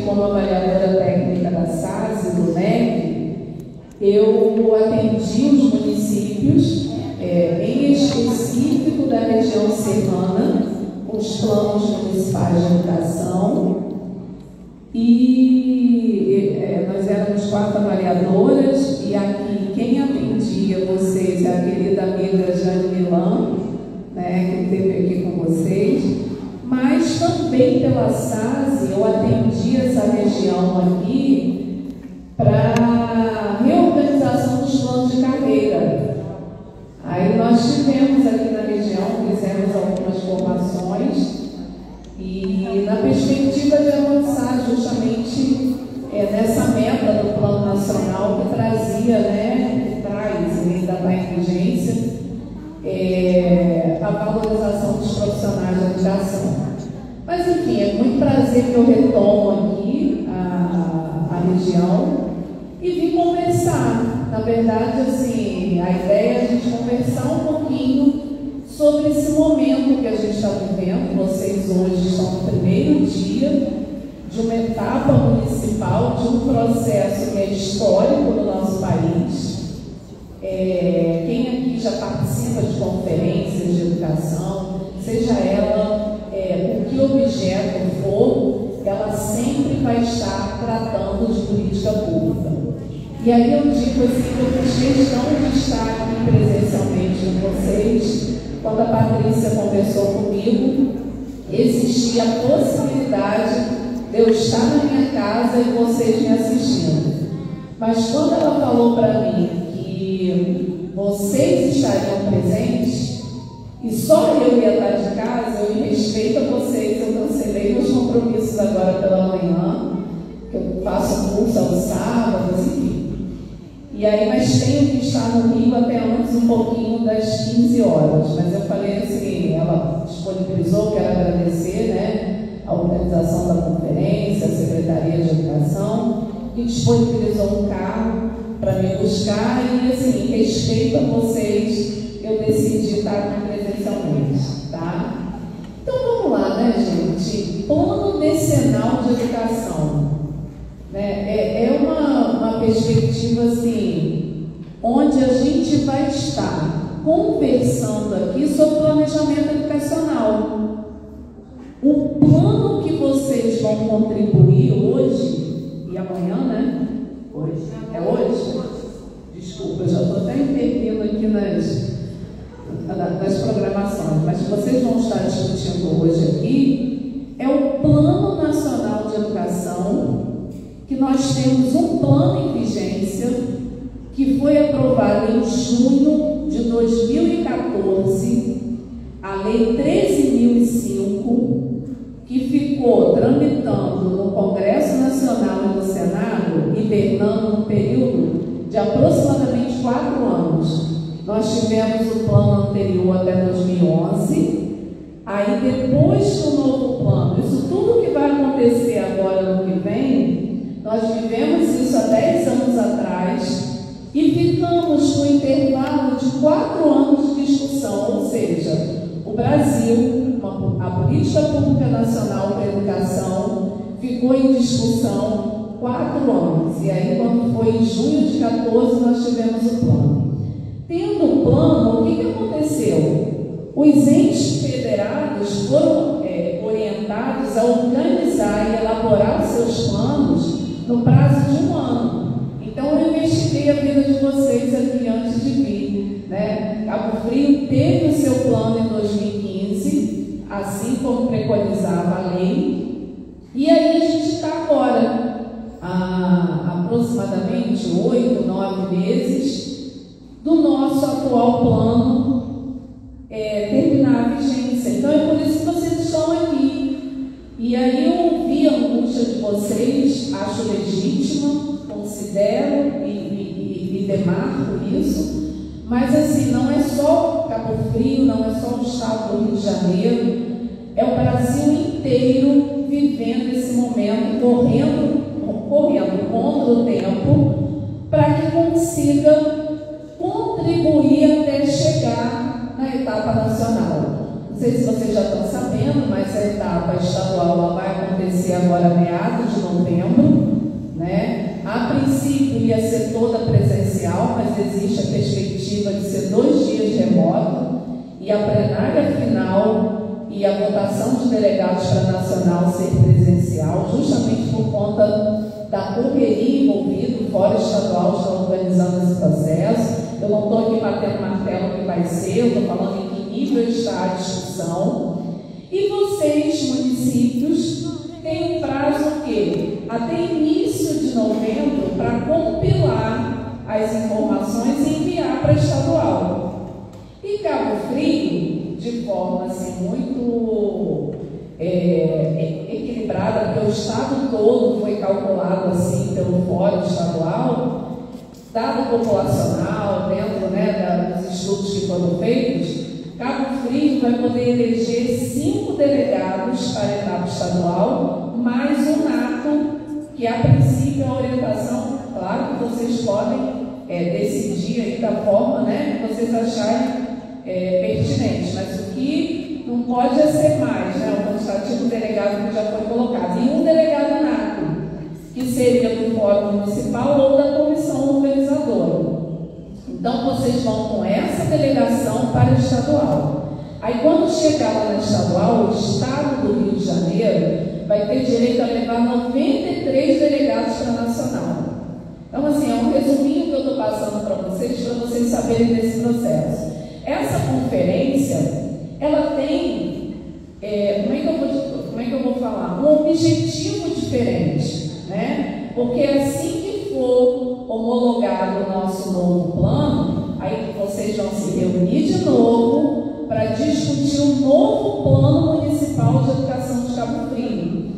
como avaliadora técnica da SAS, do MEC, eu atendi os municípios, em específico da região serrana, com os planos municipais de educação, e nós éramos 4 avaliadoras, e aqui quem atendia vocês é a querida amiga Jane Milan, né, que esteve aqui com vocês, mas também pela SAS eu atendi essa região aqui para reorganização dos planos de carreira. Aí nós tivemos aqui na região, fizemos algumas formações e na perspectiva de avançar justamente nessa meta do Plano Nacional que trazia, que traz, e ainda está em vigência, a valorização dos profissionais da educação. Mas enfim, é muito prazer que eu retomo aqui a região e vim conversar. Na verdade, assim, a ideia é a gente conversar um pouquinho sobre esse momento que a gente está vivendo. Vocês hoje estão no primeiro dia de uma etapa municipal, de um processo que é histórico no nosso país. Quem aqui já participa de conferências de educação, seja ela o que objeto for, ela sempre vai estar tratando de política pública. E aí eu digo assim, que eu fiz questão de estar aqui presencialmente com vocês. Quando a Patrícia conversou comigo, existia a possibilidade de eu estar na minha casa e vocês me assistindo. Mas quando ela falou para mim que vocês estariam presentes e só eu ia estar de casa, eu, em respeito a vocês, eu cancelei meus compromissos agora pela manhã, que eu faço curso aos sábados, enfim. E aí, mas tenho que estar no Rio até antes um pouquinho das 15 horas. Mas eu falei assim, ela disponibilizou, quero agradecer, a organização da conferência, a Secretaria de Educação, que disponibilizou um carro para me buscar e, assim, em respeito a vocês, eu decidi estar aqui presencialmente, tá? Então vamos lá, gente? Plano Decenal de Educação. É uma perspectiva assim, onde a gente vai estar conversando aqui sobre planejamento educacional. O plano que vocês vão contribuir hoje e amanhã, Hoje. É hoje? Desculpa, eu já estou até intervindo aqui nas programações, mas vocês vão estar discutindo hoje aqui é o Plano Nacional de Educação, que nós temos um plano em vigência que foi aprovado em junho de 2014, a Lei 13.005, que ficou tramitando no Congresso Nacional e no Senado, hibernando um período de aproximadamente 4 anos. Nós tivemos o plano anterior até 2011, aí depois do novo plano, isso tudo que vai acontecer agora no que vem, nós vivemos isso há 10 anos atrás e ficamos com um intervalo de 4 anos de discussão, ou seja, o Brasil, a Política Pública Nacional para a Educação, ficou em discussão 4 anos. E aí, quando foi em junho de 2014, nós tivemos o plano. Tendo o plano, o que aconteceu? Os entes federados foram orientados a organizar e elaborar os seus planos no prazo de 1 ano. Então, eu investiguei a vida de vocês aqui antes de vir, Cabo Frio teve o seu plano em 2015, assim como preconizava a lei, e aí a gente está agora, há aproximadamente 8, 9 meses, do nosso atual plano terminar a vigência. Então, é por isso que vocês estão aqui. E aí eu ouvi a angústia de vocês, acho legítima, considero e demarco isso, mas assim, não é só Cabo Frio, não é só o estado do Rio de Janeiro, é o Brasil inteiro vivendo esse momento, correndo contra o tempo, para que consiga contribuir até chegar na etapa nacional. Não sei se vocês já estão sabendo, mas essa etapa estadual ela vai acontecer agora meados de novembro, né? A princípio ia ser toda presencial, mas existe a perspectiva de ser 2 dias remoto e a plenária final e a votação de delegados para a nacional ser presencial, justamente por conta da correria envolvida, o Fórum Estadual está organizando esse processo. Eu não estou aqui batendo martelo que vai ser, eu estou falando em que nível está a discussão. E vocês, municípios, têm um prazo o quê? Até início de novembro para compilar as informações e enviar para a estadual. E Cabo Frio, de forma assim, muito equilibrada, porque o estado todo foi calculado assim pelo Fórum Estadual, dado populacional, dentro, né, dos estudos que foram feitos, Cabo Frio vai poder eleger 5 delegados para a etapa estadual, mais o nato, que a princípio é a orientação, claro que vocês podem decidir aí da forma, né, que vocês acharem pertinente, mas o que não pode ser mais, né, o quantitativo delegado que já foi colocado, e um delegado nato, que seria do Fórum Municipal ou da comissão organizadora. Então, vocês vão com essa delegação para o estadual. Aí, quando chegar lá na estadual, o estado do Rio de Janeiro vai ter direito a levar 93 delegados para a nacional. Então, assim, é um resuminho que eu estou passando para vocês saberem desse processo. Essa conferência, ela tem, como é que eu vou falar? Um objetivo diferente, né? Porque assim que for homologado o nosso novo plano, aí vocês vão se reunir de novo para discutir o novo plano municipal de educação de Cabo Frio.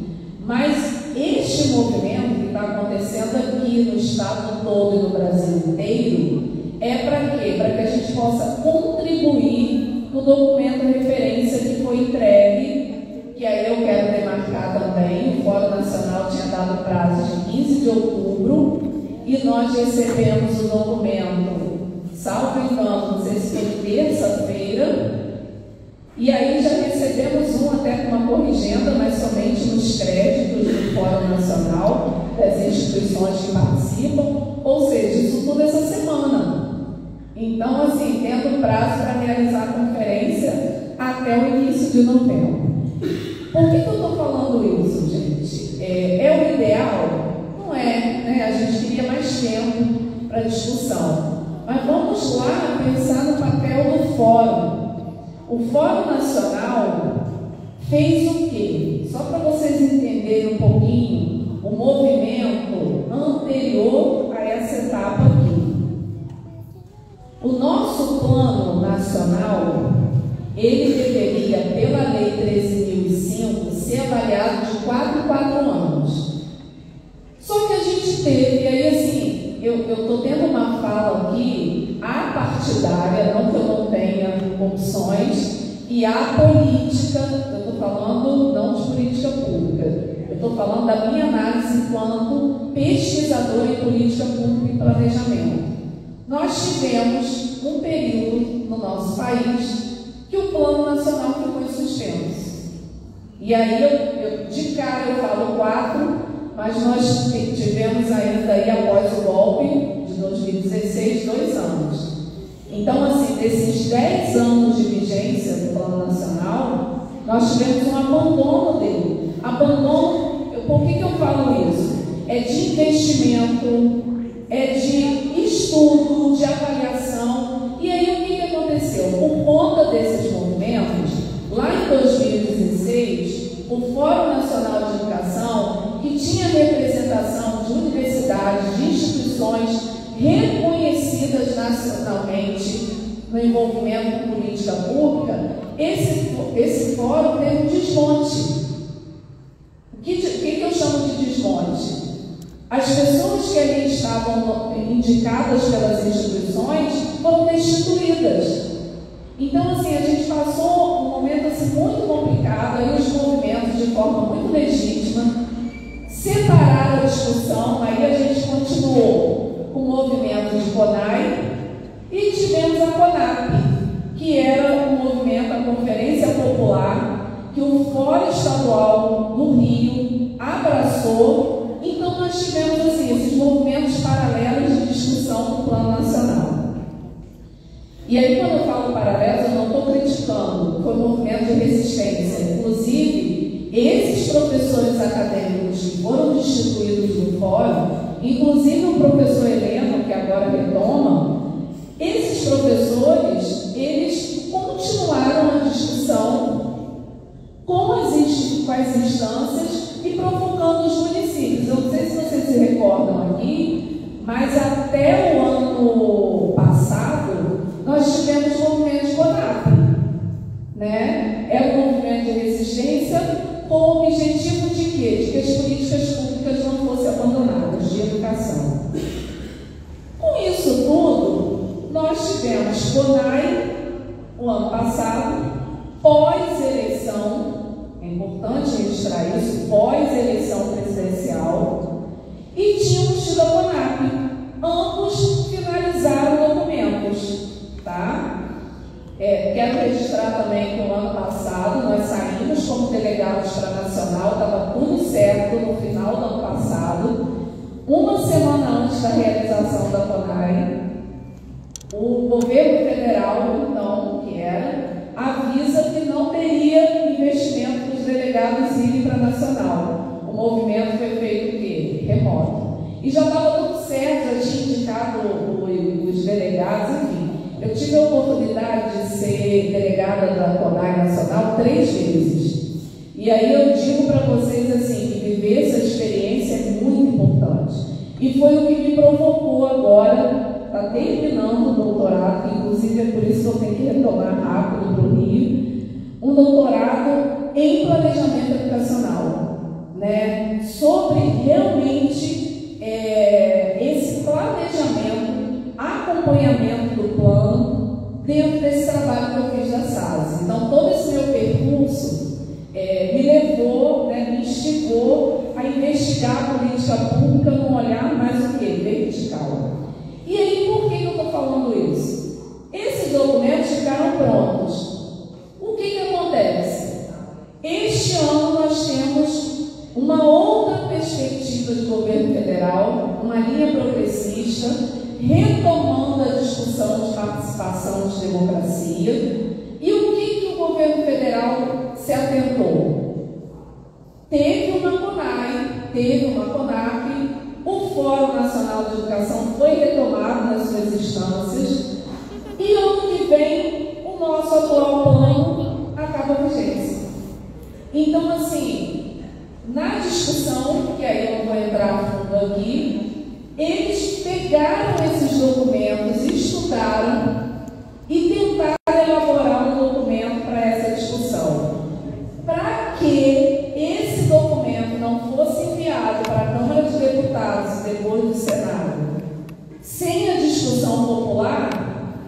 Mas este movimento que está acontecendo aqui no estado todo e no Brasil inteiro é para quê? Para que a gente possa contribuir no documento de referência que foi entregue, que aí eu quero demarcar também. O Fórum Nacional tinha dado prazo de 15 de outubro e nós recebemos o documento, salvo engano, não sei se foi terça-feira, e aí já recebemos até com uma corrigenda, mas somente nos créditos do Fórum Nacional, das instituições que participam, ou seja, isso tudo essa semana. Então, assim, tendo prazo para realizar a conferência até o início de novembro. Por que eu estou falando isso, gente? É o ideal? Não é, né? A gente queria mais tempo para discussão. Mas vamos lá pensar no papel do Fórum. O Fórum Nacional fez o quê? Só para vocês entenderem um pouquinho o movimento anterior a essa etapa aqui. O nosso plano nacional, ele deveria, pela Lei 13.005, ser avaliado de 4 em 4 anos. Só que a gente teve, aí assim, eu estou tendo uma fala aqui apartidária, não que eu não tenha opções, e a política, eu estou falando não de política pública, eu estou falando da minha análise enquanto pesquisadora em política pública e planejamento. Nós tivemos um período no nosso país que o Plano Nacional ficou suspenso. E aí, de cara eu falo 4, mas nós tivemos ainda aí, após o golpe de 2016, 2 anos. Então, assim, desses 10 anos de vigência do Plano Nacional, nós tivemos um abandono dele. Abandono, por que eu falo isso? É de investimento, é de estudo, de avaliação. E aí o que aconteceu? Por conta desses movimentos, lá em 2016, o Fórum Nacional de Educação, que tinha representação de universidades, de instituições reconhecidas nacionalmente no envolvimento com política pública, esse fórum teve um desmonte. O que eu chamo de desmonte? As pessoas que ali estavam indicadas pelas instituições foram destituídas. Então, assim, a gente passou um momento assim, muito complicado, aí os movimentos, de forma muito legítima, separaram a discussão, aí a gente continuou com o movimento de CONAI e tivemos a CONAP, que era o movimento, a Conferência Popular, que que o Fórum Estadual no Rio abraçou. Então nós tivemos assim, esses movimentos paralelos de discussão do Plano Nacional. E aí, quando eu falo paralelos, eu não estou criticando, foi um movimento de resistência. Inclusive, esses professores acadêmicos que foram destituídos do fórum, inclusive o professor Heleno, que agora retoma, esses professores, eles continuaram a discussão com as instâncias e provocando os municípios. Eu não sei se vocês se recordam aqui, mas até o ano passado, nós tivemos o movimento CONAP, né? É um movimento de resistência com o objetivo de quê? De que as políticas públicas não fossem abandonadas, de educação. Com isso tudo, nós tivemos CONAI o ano passado, pós-eleição, é importante registrar isso, pós-eleição presidencial, e tínhamos tido a CONAP. Ambos finalizaram documentos. Tá? Quero registrar também que no ano passado nós saímos como delegados para a Nacional, estava tudo certo no final do ano passado. Uma semana antes da realização da CONAI, o governo federal, então, que era, avisa que não teria investimento dos delegados irem para a Nacional. O movimento foi feito o quê? Remoto. E já estava tudo certo, já tinha indicado os delegados, enfim. Eu tive a oportunidade de ser delegada da CONAI Nacional 3 vezes. E aí eu digo para vocês assim, que viver essa experiência é muito importante. E foi o que me provocou agora, está terminando o doutorado, que inclusive é por isso que eu tenho que retomar rápido para o Rio, um doutorado em planejamento educacional, né? Sobre realmente esse planejamento, acompanhamento do plano dentro desse trabalho que eu fiz da SAS. Então, todo esse meu percurso me levou, né, me instigou a investigar a política pública num olhar mais o quê? Vertical. E aí, por que eu estou falando isso? Esses documentos ficaram prontos. O que acontece? Este ano nós temos uma outra perspectiva de governo federal, uma linha progressista, retomando a discussão de participação de democracia. E o que o governo federal se atentou? Teve uma CONAI, teve uma CONAP, o Fórum Nacional de Educação foi retomado nas suas instâncias, e ano que vem o nosso atual plano acaba a vigência. Então, assim, na discussão, que aí eu não vou entrar a fundo aqui, eles pegaram esses documentos, estudaram e tentaram elaborar um documento para essa discussão. Para que esse documento não fosse enviado para a Câmara de Deputados e depois do Senado, sem a discussão popular,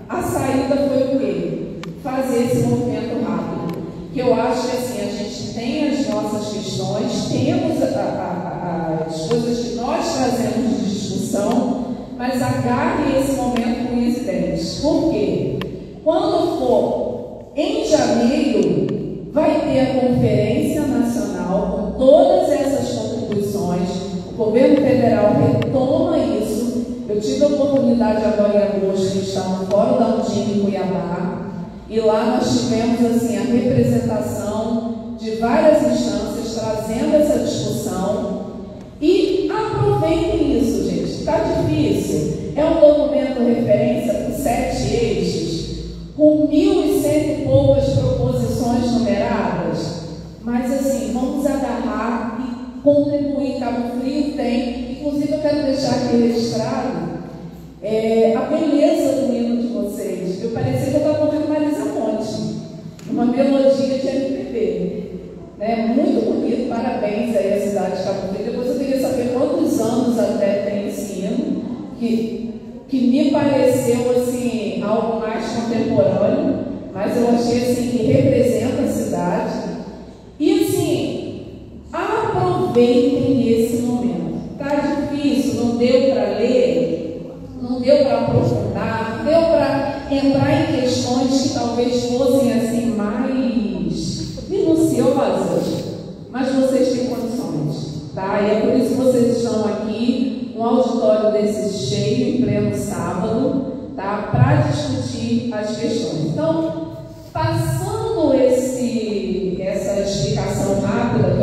a saída foi o quê? Fazer esse movimento rápido. Que eu acho que assim, a gente tem as nossas questões, temos as coisas que nós trazemos de discussão, mas agarre esse momento com os dentes. Por quê? Quando for em janeiro, vai ter a Conferência Nacional com todas essas contribuições. O governo federal retoma isso. Eu tive a oportunidade agora em agosto de estar no Fórum da Undime em Cuiabá. E lá nós tivemos assim, a representação de várias instâncias trazendo essa discussão. E aproveitem isso, gente. Está difícil. É um documento referência com 7 eixos, com 1.100 e poucas proposições numeradas. Mas assim, vamos agarrar e contribuir. Cabo Frio tem. Inclusive, eu quero deixar aqui registrado a beleza do hino de vocês. Eu parecia que eu estava ouvindo Marisa Monte, uma melodia de MPB, né? Muito bonito, parabéns aí à cidade de Cabo Frio. Depois eu queria saber quantos anos até tem esse hino, que me pareceu assim, algo mais contemporâneo, mas eu achei assim, que representa a cidade. E assim, aproveitem esse momento. Está difícil, não deu para ler, não deu para aprofundar, não deu para entrar em questões que talvez fossem assim mais minuciosas. minuciosas, mas vocês têm condições, tá? E é por isso que vocês estão aqui, um auditório desse cheio, em pleno sábado, tá? Para discutir as questões. Então, passando essa explicação rápida, que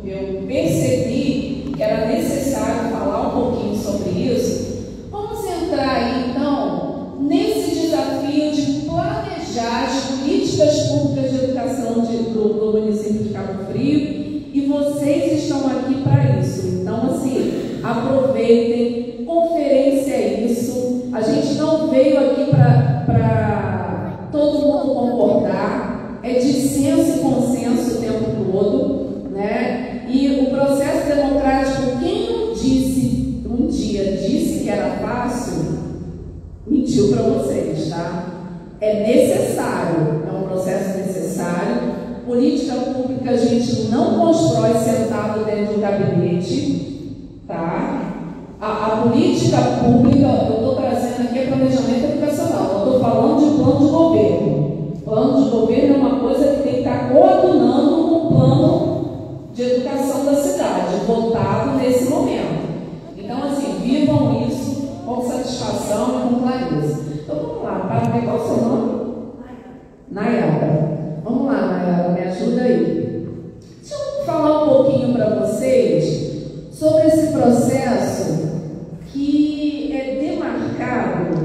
eu percebi que era necessário falar um pouquinho sobre isso, vamos entrar aí, então, nesse desafio de planejar as políticas públicas de educação do município de Cabo Frio, e vocês estão aqui para isso. Então, assim, aproveitem, conferência é isso. A gente não veio aqui para todo mundo concordar, é dissenso e consenso o tempo todo, né? E o processo democrático, quem um dia disse que era fácil, mentiu para vocês, tá? É necessário, é um processo necessário. Política pública a gente não constrói sentado dentro de um gabinete, tá? A política pública, eu estou trazendo aqui planejamento educacional, eu estou falando de plano de governo. Plano de governo é uma coisa que tem que estar coordenando com o plano de educação da cidade, votado nesse momento. Então, assim, vivam isso com satisfação e com clareza. Então, vamos lá, para ver qual é o seu nome? Nayara. Vamos lá, Nayara, me ajuda aí. Deixa eu falar um pouquinho para vocês sobre esse processo que é demarcado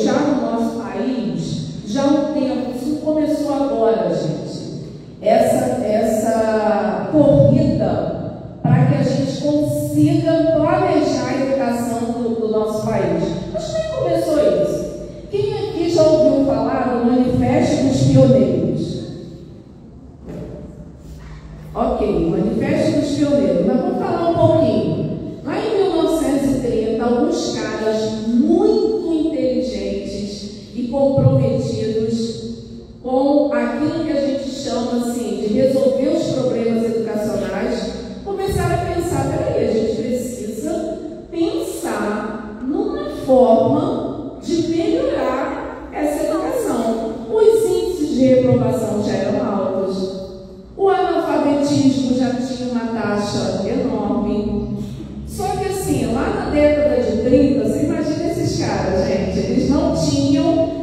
já no nosso país, já há um tempo. Isso começou agora, gente. Essa corrida para que a gente consiga planejar a educação do nosso país. Mas como é que começou isso? Quem aqui já ouviu falar do Manifesto dos Pioneiros? Ok, Manifesto dos Pioneiros. Mas vamos falar um pouquinho. Lá em 1930, alguns caras muito inteligentes e comprometidos com aquilo que a gente chama assim, de resolver os problemas educacionais, começaram a pensar, peraí, a gente precisa pensar numa forma de melhorar essa educação. Os índices de reprovação já eram altos, o analfabetismo já tinha uma taxa enorme. Só que assim, lá na década de 30, você imagina esses caras, gente, eles não tinham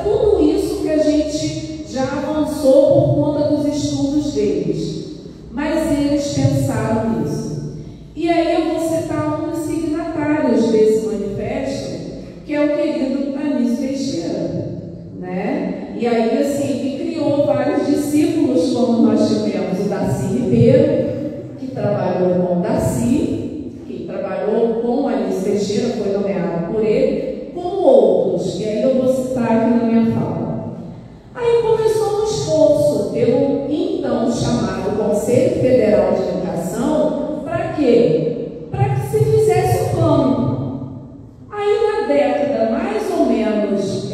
tudo isso que a gente já avançou por conta dos estudos deles. Mas eles pensaram nisso. E aí eu vou citar um dos signatários desse manifesto, que é o querido Anísio Teixeira, né? E aí, assim, que criou vários discípulos, como nós tivemos o Darcy Ribeiro, que trabalhou com o Darcy, que trabalhou com o Anísio Teixeira, foi nomeado por ele, como outros, e aí eu vou citar aqui na minha fala. Aí começou um esforço pelo então chamado Conselho Federal de Educação, para quê? Para que se fizesse um plano. Aí na década mais ou menos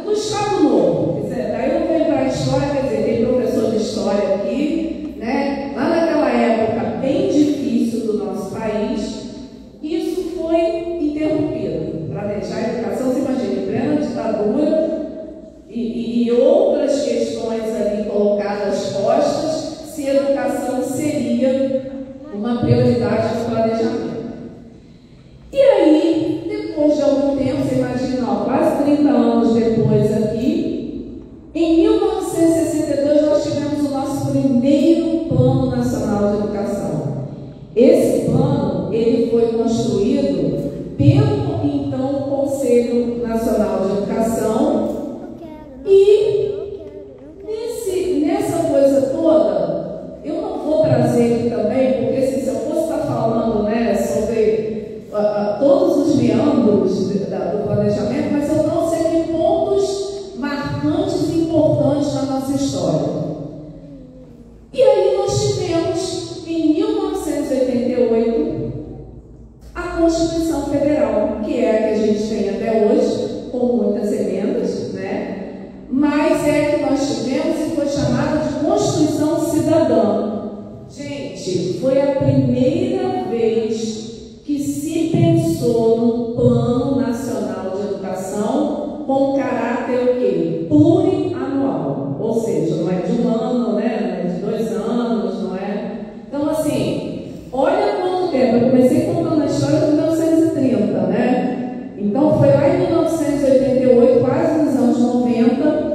do Estado Novo, daí eu vou entrar em história, quer dizer, tem professor de história aqui, né? Lá naquela época bem difícil do nosso país, isso foi interrompido. Planejar a educação, você imagina, em plena ditadura e outras questões ali colocadas postas, se a educação seria uma prioridade do planejamento. E aí, depois de algum tempo, você imagina, quase 30 anos depois aqui, em 1962 nós tivemos o nosso primeiro Plano Nacional de Educação. Esse plano, ele foi construído pelo então Conselho Nacional de Educação e nessa coisa toda, eu não vou trazer aqui também, porque se eu fosse estar falando, né, sobre todos os meandros do planejamento, mas eu trouxe aqui pontos marcantes e importantes na nossa história. E aí nós tivemos, em 1988, a Constituição Federal, que é a que a gente tem até hoje, com muitas emendas, né? Mas é a que nós tivemos e foi chamada de Constituição Cidadã. Gente, foi a primeira vez que se pensou num Plano Nacional de Educação com caráter o quê? Plurianual. ou seja, não é de um ano, né? Não é de 2 anos, não é? Então, assim, olha quanto tempo. Eu comecei contando a história de 1930, né? Então, foi lá em 1988, quase nos anos 90,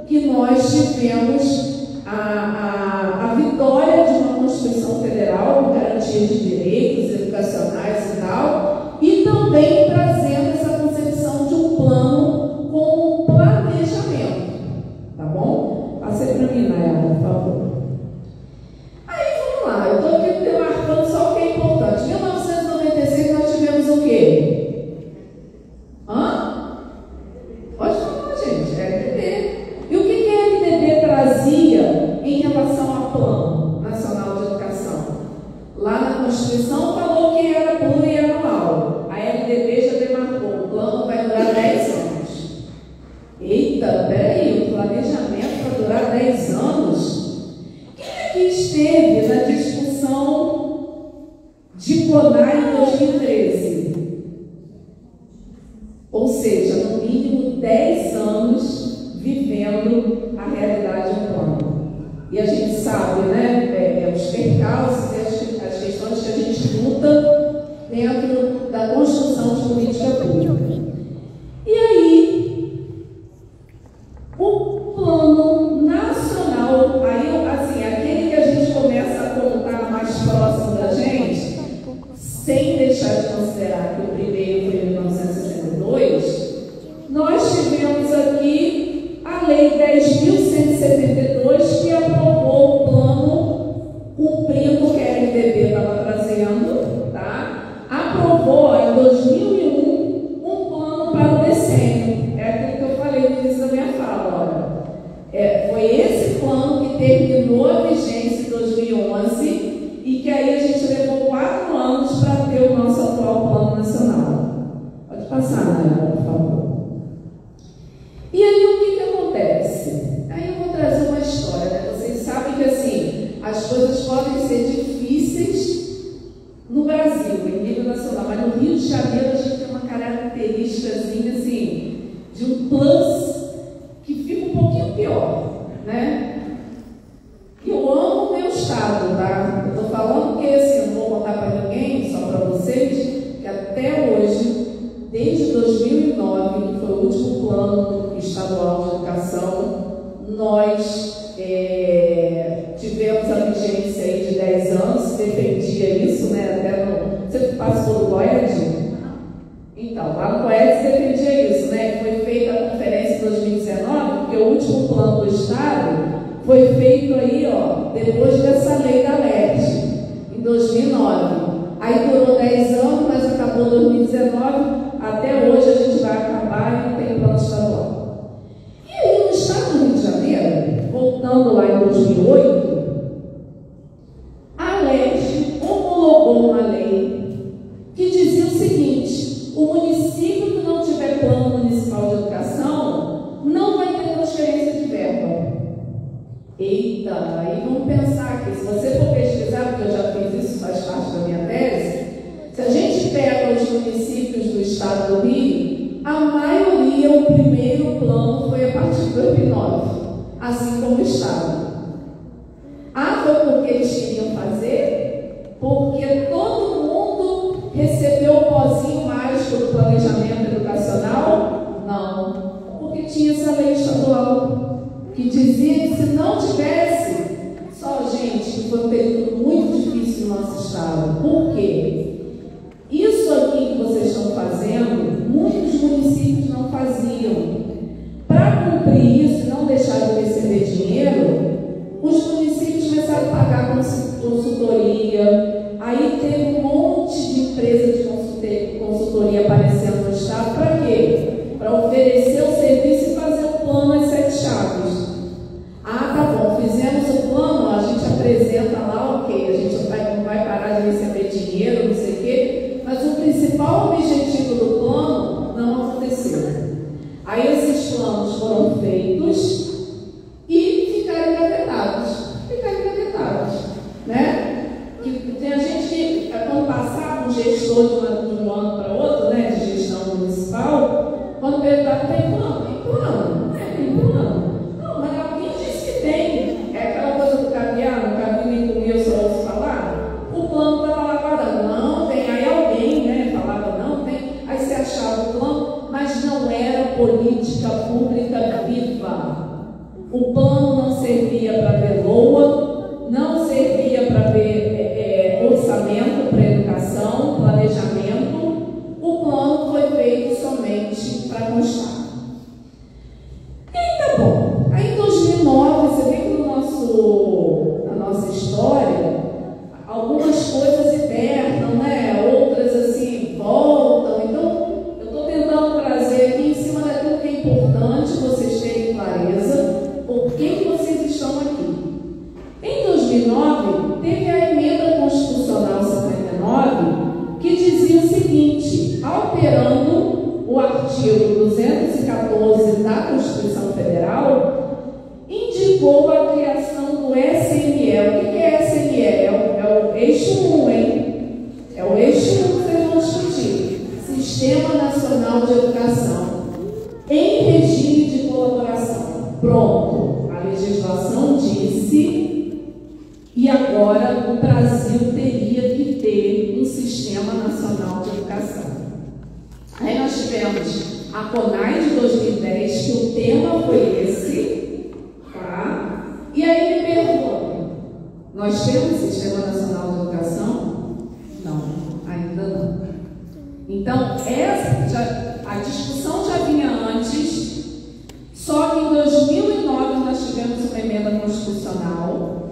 que nós tivemos a vitória de uma Constituição Federal com garantia de direitos educacionais e tal, e também trazendo essa concepção de um plano com um planejamento, tá bom? Passe para mim, Nayara, por favor. Aí, vamos lá, eu estou aqui demarcando só o que é importante. Em 1996 nós tivemos o quê? Pode falar, gente, é LDB. E o que a LDB trazia em relação ao Plano Nacional de Educação? Lá na Constituição falou que era plurianual. A LDB já demarcou, o plano vai durar 10 anos. Eita, peraí, o planejamento vai durar 10 anos? Quem é que esteve na discussão de CONAI em 2013? Ou seja, no mínimo 10 anos vivendo a realidade do plano. E a gente sabe, né, os percalços e as questões que a gente luta dentro da construção de política pública. E aí, o plano nacional, aí, assim, aquele que a gente começa a contar mais próximo da gente, sem deixar de considerar que o primeiro foi em 1962, nós tivemos aqui a Lei 10.172, que aprovou o plano cumprindo o que a LDB estava trazendo, tá? Aprovou em 2001 um plano para o decênio. É aquilo que eu falei no início da minha fala, olha. Foi esse plano que terminou a vigência em 2011 e que aí a gente levou 4 anos para ter o nosso atual plano nacional. Pode passar, Nayara, por favor. E aí o que acontece? Aí eu vou trazer uma história, né? Vocês sabem que assim, as coisas podem ser difíceis no Brasil, em nível nacional, mas no Rio de Janeiro a gente tem uma característicazinha assim, de um plus que fica um pouquinho pior, né? E eu amo o meu estado, tá? Eu estou falando porque assim, não vou contar para ninguém, só para vocês, que até hoje, desde 2009, que foi o último plano estadual de educação, nós tivemos a vigência aí de 10 anos, defendia isso, né? Até no, você passou do COED? Então, lá no COED defendia isso, né? Foi feita a conferência em 2019, porque o último plano do Estado foi feito aí, ó, depois dessa lei da LERJ, em 2009. Aí durou 10 anos, mas acabou em 2019, até hoje a gente vai acabar e não tem plano estadual. E aí, no estado do Rio de Janeiro, voltando lá em 2008, a LERJ homologou uma lei que dizia o seguinte: o município que não tiver plano municipal de educação não vai ter transferência de verba. Eita, aí vamos pensar aqui, se você for pesquisar, porque eu já fiz isso, faz parte da minha tese, se a gente pega os municípios do estado do Rio, a maioria, o primeiro plano foi a partir de 2009, assim como o estado. Foi porque eles queriam fazer? Porque todo mundo recebeu o pozinho mágico do planejamento educacional? Não, porque tinha essa lei estadual que dizia que se não tivesse, só gente, foi um período muito difícil no nosso estado. Por quê? Isso aqui que vocês estão fazendo, muitos municípios não faziam. Para cumprir isso e não deixar de receber dinheiro, os municípios começaram a pagar consultoria, aí teve um monte de empresa de consultoria aparecendo no estado. Para quê? Para oferecer o serviço e fazer o plano às 7 chaves. Tá bom, fizemos o plano, a gente apresenta lá, ok, a gente não vai parar de receber dinheiro, não sei o quê, mas o principal objetivo do plano não aconteceu. Aí esses planos foram feitos e ficaram engavetados, né? Tem a gente que, quando passava um gestor de um ano para outro, né, de gestão municipal, quando perguntava, tem plano? Tem plano? Tem plano. Não, mas alguém disse algumas coisas hibernam, né? Outras assim voltam. Então, eu estou tentando trazer aqui em cima daquilo que é importante vocês terem clareza por que vocês estão aqui. Em 2009, teve a Emenda Constitucional 59, que dizia o seguinte: alterando o artigo 214 da Constituição Federal, indicou a criação do SNE. O que é SNE? É o eixo 1, hein? É o eixo 1 que vocês vão discutir. Sistema Nacional de Educação, em regime de colaboração. Pronto, a legislação disse, e agora o Brasil teria que ter um Sistema Nacional de Educação. Aí nós tivemos a CONAI de 2010, que o tema foi esse, tá? E aí me perguntam, nós temos Sistema Nacional de Educação? Não, ainda não. Então, a discussão já vinha antes, só que em 2009 nós tivemos uma emenda constitucional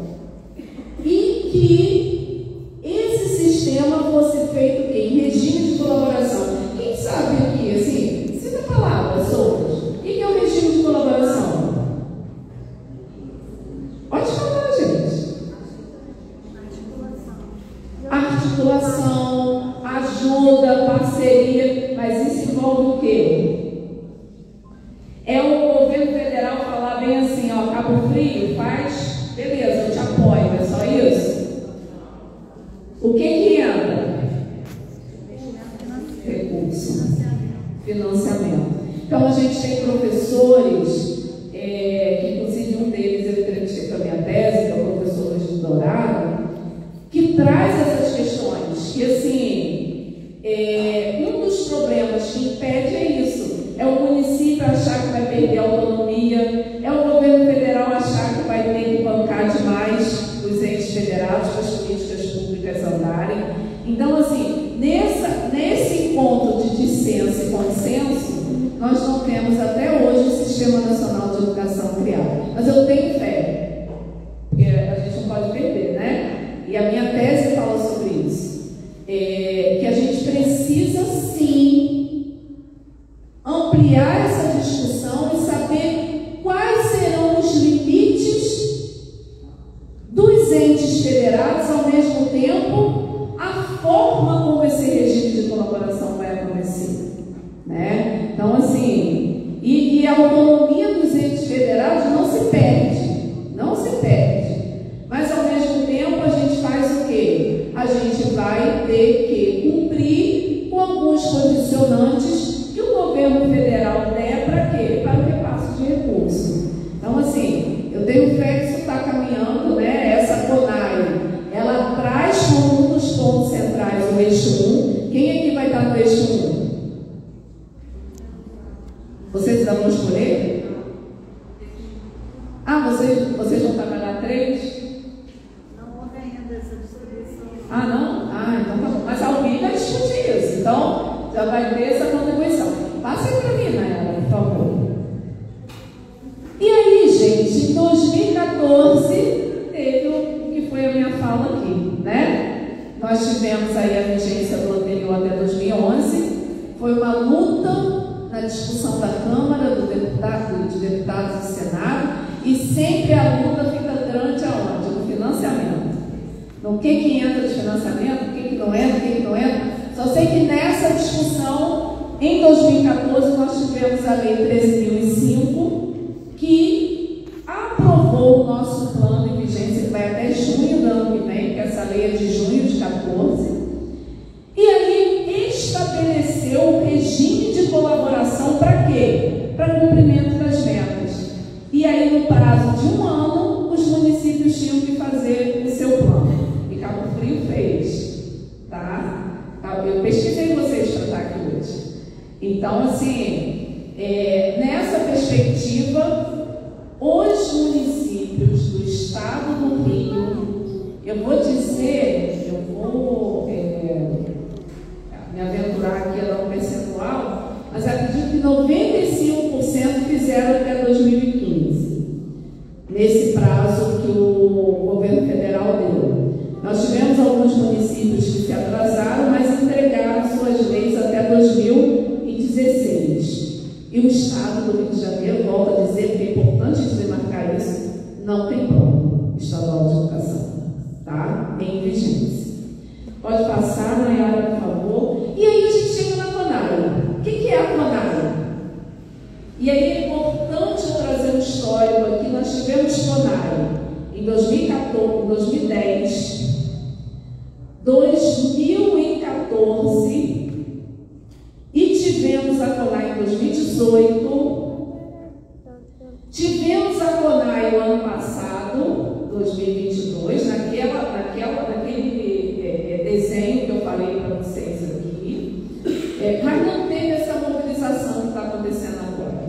e que esse sistema fosse feito em regime de colaboração. Quem sabe aqui, assim, cita palavras soltas. O que é o regime de colaboração? Pode falar, gente. Articulação, ajuda, parceria, mas isso envolve o quê? É o governo federal falar bem assim, ó, Cabo Frio, faz, beleza, eu te apoio, é só isso? O que entra? Recurso, financiamento. Então a gente tem professores, que inclusive um deles eu entrevistei para a minha tese, que é o professor Luiz de Dourado, que traz essas questões, que assim, um dos problemas que impede é isso, é o município achar que vai perder a autonomia, é o governo federal achar que vai ter que bancar demais os entes federados para as políticas públicas andarem. Então, assim, nesse encontro de dissenso e consenso, nós não temos até hoje o Sistema Nacional de Educação criado. Mas eu tenho fé, porque a gente não pode perder, né? E a minha tese fala sobre isso, que a gente precisa sim ampliar essa discussão e saber quais serão os limites dos entes federados, ao mesmo tempo a forma como esse regime de colaboração vai acontecer, né? Então, assim, e a autonomia dos entes federados não se perde, mas ao mesmo tempo a gente faz o quê? A gente vai ter que cumprir com alguns condicionantes que o governo federal der para quê? Para o repasse de recursos. Então, assim, eu tenho fé que isso está caminhando, né? Essa CONAI, ela traz como um dos pontos centrais o eixo 1. Quem aqui vai estar no eixo 1? Vocês ainda vão escolher? Ah, vocês vão trabalhar 3? Não houve ainda essa distribuição. Ah, não? Ah, então tá bom. Mas alguém vai discutir isso. Então, já vai ter essa contribuição. Passa aí para mim, Nayara, por favor. E aí, gente, em 2014, teve o que foi a minha fala aqui, né? Nós tivemos aí a vigência do anterior até 2011. Foi uma luta na discussão da Câmara, de deputados e Senado, e sempre a luta fica grande aonde? No financiamento. No que entra de financiamento, o que não entra, o que não entra. Só sei que nessa discussão, em 2014, nós tivemos a Lei 13.005, que aprovou o nosso plano de vigência, que vai até junho do ano que vem, que essa lei é de junho de 14. E aí estabeleceu o regime de colaboração para quê? Para cumprimento das metas. E aí, no prazo de 1 ano, os municípios tinham que fazer o seu plano. E Cabo Frio fez, tá? Eu pesquisei vocês para estar aqui hoje. Então, assim, nessa perspectiva, os municípios do estado do Rio, eu vou me aventurar aqui a dar um percentual, mas acredito que 95% fizeram até 2015, nesse prazo que o governo federal deu. Nós tivemos algumas Pode passar, Nayara, por favor. E aí a gente chega na CONAI. O que é a CONAI? E aí é importante eu trazer um histórico aqui. Nós tivemos CONAI em 2014, 2010, 2014 e tivemos a CONAI em 2018, tivemos a CONAI no ano passado, 2022, naquele desenho que eu falei para vocês aqui, mas não teve essa mobilização que está acontecendo agora,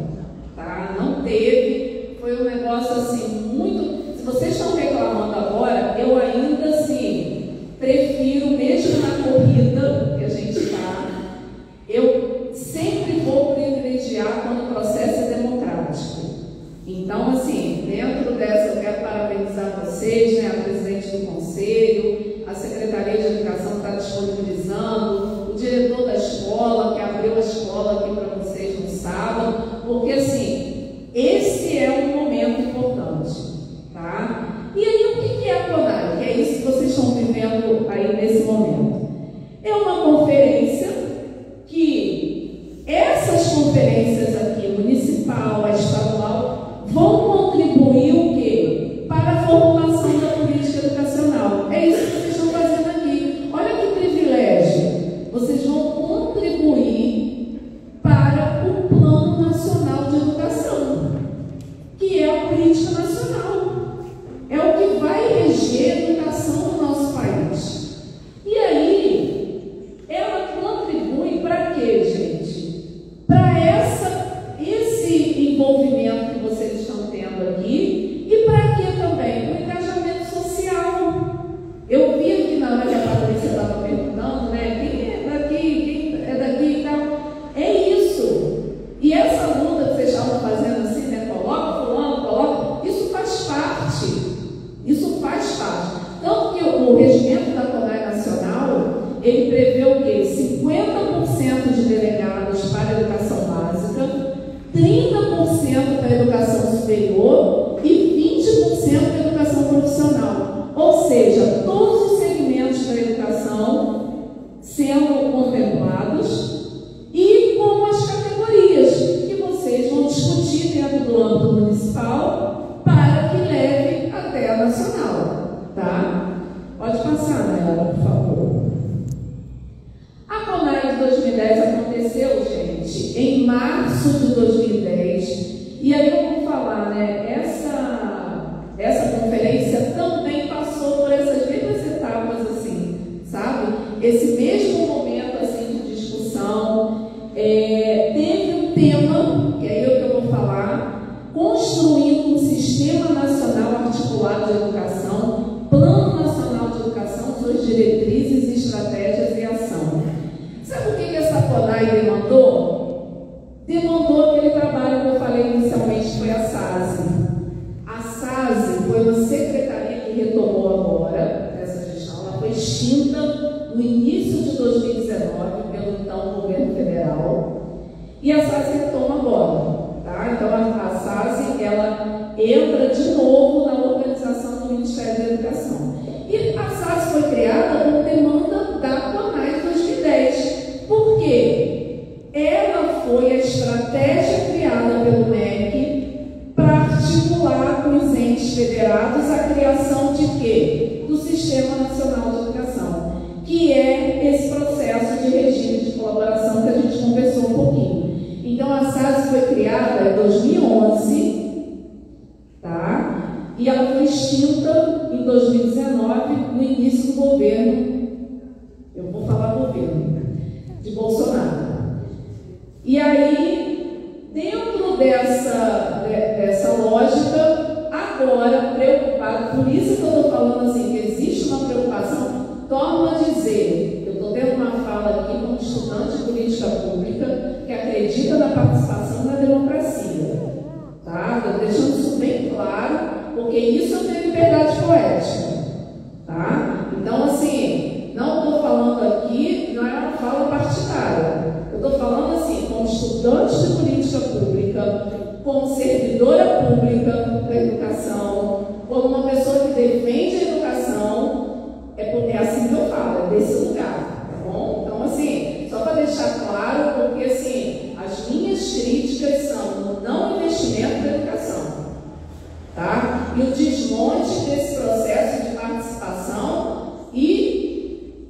tá? Não teve, foi um negócio assim muito. Se vocês estão reclamando agora, eu ainda assim prefiro, mesmo na corrida que a gente está, eu sempre vou privilegiar quando o processo é democrático. Então, assim, dentro dessa, eu quero parabenizar vocês, né, a presidente do conselho, a Secretaria de Educação está disponibilizando, o diretor da escola, que abriu a escola aqui para vocês no sábado, porque, assim, esse é um momento importante, tá? E aí, o que é a CONAI? Que é isso que vocês estão vivendo aí nesse momento. É uma conferência que essas conferências aqui, municipal, a estadual, vão contribuir o quê? Para a formulação da política educacional. É isso que vocês estão fazendo aqui. Olha que privilégio. Vocês vão contribuir para o Plano Nacional de Educação, que é a política nacional. É o que vai reger a educação do nosso país. E aí, ela contribui para quê, gente? Para esse envolvimento que vocês estão tendo aqui e para quê também? O engajamento social. Eu vi aqui na hora que a Patrícia estava perguntando, né? Quem é daqui e tal? É isso. E essa luta que vocês estavam fazendo assim, né? Coloca fulano, coloca. Isso faz parte. Isso faz parte. Tanto que o regimento da CONAI Nacional, ele prevê o quê? 50% de delegados para a educação básica, 30% para a educação superior e 20% para a educação profissional. Ou seja, todos os segmentos da educação sendo contemplados e com as categorias que vocês vão discutir dentro do âmbito municipal para que leve até a nacional, tá? Pode passar, Nayara, por favor. A CONAI de 2010 aconteceu, gente, em março de 2010. E aí eu vou falar, né? Essa conferência também passou por essas mesmas etapas, assim, sabe? Esse mesmo momento, assim, de discussão. Teve um tema, que é o que eu vou falar, construindo um sistema nacional articulado de educação, Plano Nacional de Educação, suas diretrizes, estratégias e ação. Sabe o que essa CONAI demandou? Demandou aquele trabalho que eu falei inicialmente, que foi a SASE. A SASE foi uma secretaria que retomou agora essa gestão. Ela foi extinta no início de 2019 pelo então governo federal. E a SASE retoma agora. Tá? Então a SASE, ela entra de novo na organização do Ministério da Educação. E a SASE foi criada por demanda da CONAI de 2010. Por quê? Ela foi a estratégia criada pelo MEC para articular com os entes federados a criação de quê? Do Sistema Nacional de Educação, que é esse processo de regime de colaboração que a gente conversou um pouquinho. Então, a SASE foi criada em 2011, tá? E ela foi extinta em 2019, no início do governo, eu vou falar governo, de Bolsonaro. E aí, dentro dessa lógica, agora, preocupado, por isso que eu estou falando assim, que existe uma preocupação, torno a dizer, eu estou tendo uma fala aqui como estudante de política pública, que acredita na participação na democracia, tá? Estou deixando isso bem claro, porque isso é uma liberdade poética, tá? Então, assim, não estou falando aqui, não é uma fala partidária, eu estou falando assim, como estudante de política pública, como servidora pública da educação, como uma pessoa que defende a educação, é assim que eu falo, é desse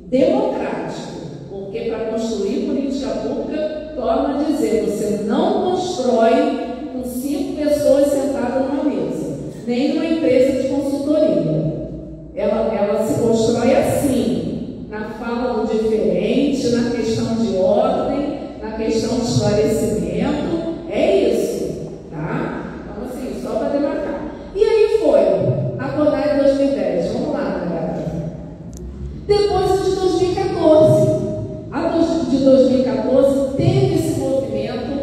democrático, porque para construir política pública, torna a dizer, você não constrói com 5 pessoas sentadas numa mesa, nem numa empresa de consultoria. Ela se constrói assim, na fala do diferente, na questão de ordem, na questão de esclarecimento, é isso, tá? Então, assim, só para demarcar. E aí foi a CONAI 2010, vamos lá, galera. Depois a de 2014. A de 2014 teve esse movimento,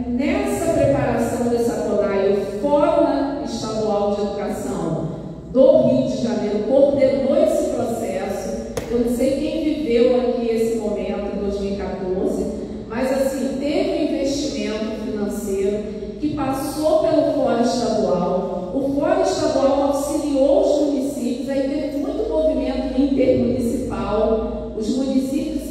nessa preparação dessa CONAI, o Fórum Estadual de Educação do Rio de Janeiro coordenou esse processo. Eu não sei quem viveu aqui esse momento em 2014, mas assim, teve um investimento financeiro que passou pelo Fórum Estadual. O Fórum Estadual auxiliou os municípios, aí teve muito movimento intermunicipal, os municípios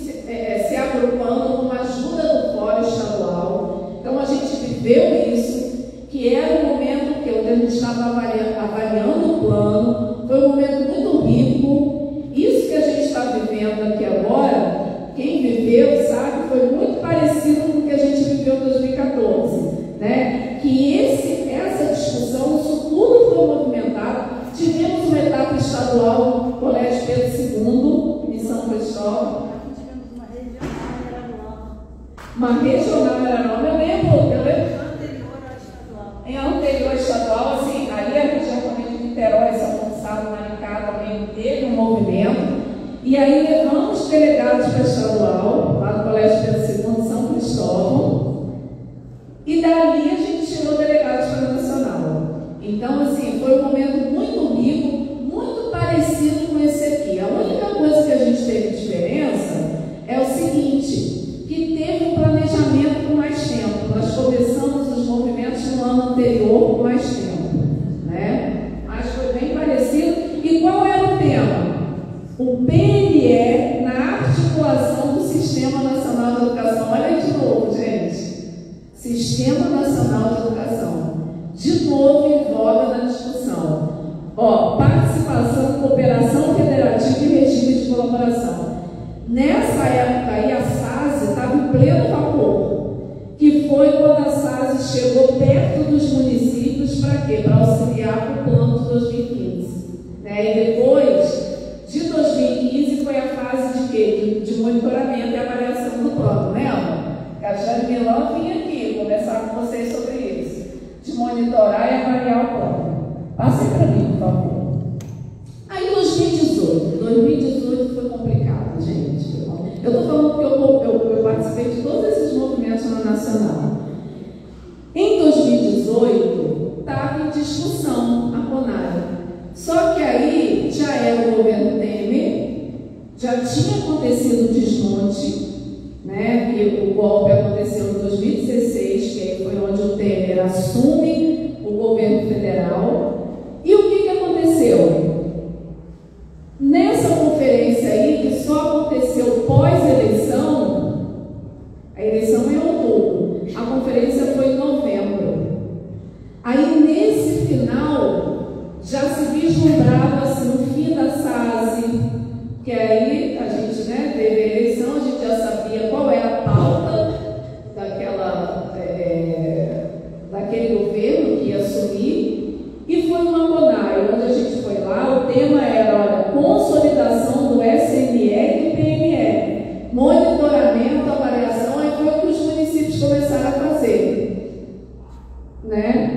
se agrupando com a ajuda do Fórum Estadual. Então a gente viveu isso, que era um momento que a gente estava avaliando o plano, foi um momento muito rico. Isso que a gente está vivendo aqui agora, quem viveu sabe, foi muito parecido com o que a gente viveu em 2014, né? Que essa discussão, isso tudo foi movimentado. Tivemos uma etapa estadual, Colégio Pedro II, em São Cristóvão. Tivemos uma regional em Araruama. Uma regional em Araruama, eu lembro. Anterior ao estadual. Em anterior estadual, assim, ali a região também de Niterói, São Gonçalo, Maricá também teve um movimento. E aí levamos delegados para estadual, lá do Colégio Pedro II, São Cristóvão. E dali a gente tirou delegados para o Nacional. Então, assim, foi um momento muito rico, muito parecido com esse aqui. A única coisa que a gente teve diferença é o seguinte, que teve um planejamento com mais tempo. Nós começamos os movimentos no ano anterior com mais tempo, né? Mas foi bem parecido. E qual era o tema? O PNE na articulação do Sistema Nacional de Educação. Olha aí de novo, gente. Sistema Nacional de Educação. De novo em voga na discussão. Participação, cooperação federativa e regime de colaboração. Nessa época aí, a SASE estava em pleno vapor, que foi quando a SASE chegou perto dos municípios para quê? Para auxiliar o plano de 2015. Né? E depois de 2015 foi a fase de quê? De monitoramento e avaliação do plano, lembra? A Jane Milan vinha aqui conversar com vocês sobre isso, de monitorar e avaliar o plano. Passe para mim, por favor. Aí 2018 foi complicado, gente. Eu estou falando que eu participei de todos esses movimentos na Nacional. Em 2018, estava em discussão a CONAI. Só que aí já era o governo Temer, já tinha acontecido o desmonte, né? Que o golpe aconteceu em 2016, que aí foi onde o Temer assume o governo federal. E o que aconteceu? Nessa conferência aí, que só aconteceu pós-eleição, a eleição é em outubro, a conferência foi em novembro. Aí nesse final já se vislumbrava assim, o fim da SASE, que aí a gente, né, teve a eleição, a gente já sabia qual é a pauta daquele governo que ia assumir, e foi uma CONAI, onde a gente foi lá, o tema era, olha, consolidação do SNE e PNE, monitoramento, avaliação, aí foi o que os municípios começaram a fazer, né?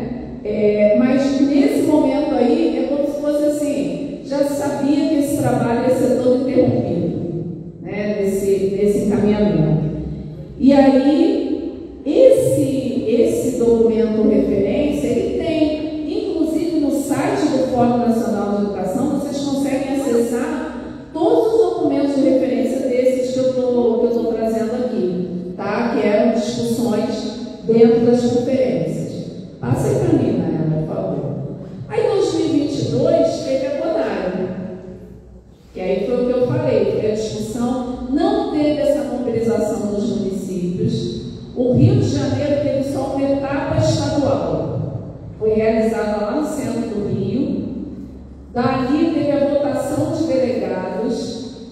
Mas nesse momento aí, é como se fosse assim, já sabia que esse trabalho ia ser todo interrompido, né? Nesse encaminhamento. E aí, esse documento referência, ele tem, inclusive no site do Fórum Nacional de Educação, vocês conseguem acessar todos os documentos de referência desses que eu estou trazendo aqui, tá? Que eram discussões dentro das conferências. Passa aí para mim, Nayara, por favor. Aí, em 2022, teve a CONAI, que aí foi o que eu falei, que a discussão não teve essa mobilização dos municípios. O Rio de Janeiro teve só uma etapa estadual, foi realizada lá no centro do Rio. Dali teve a votação de delegados,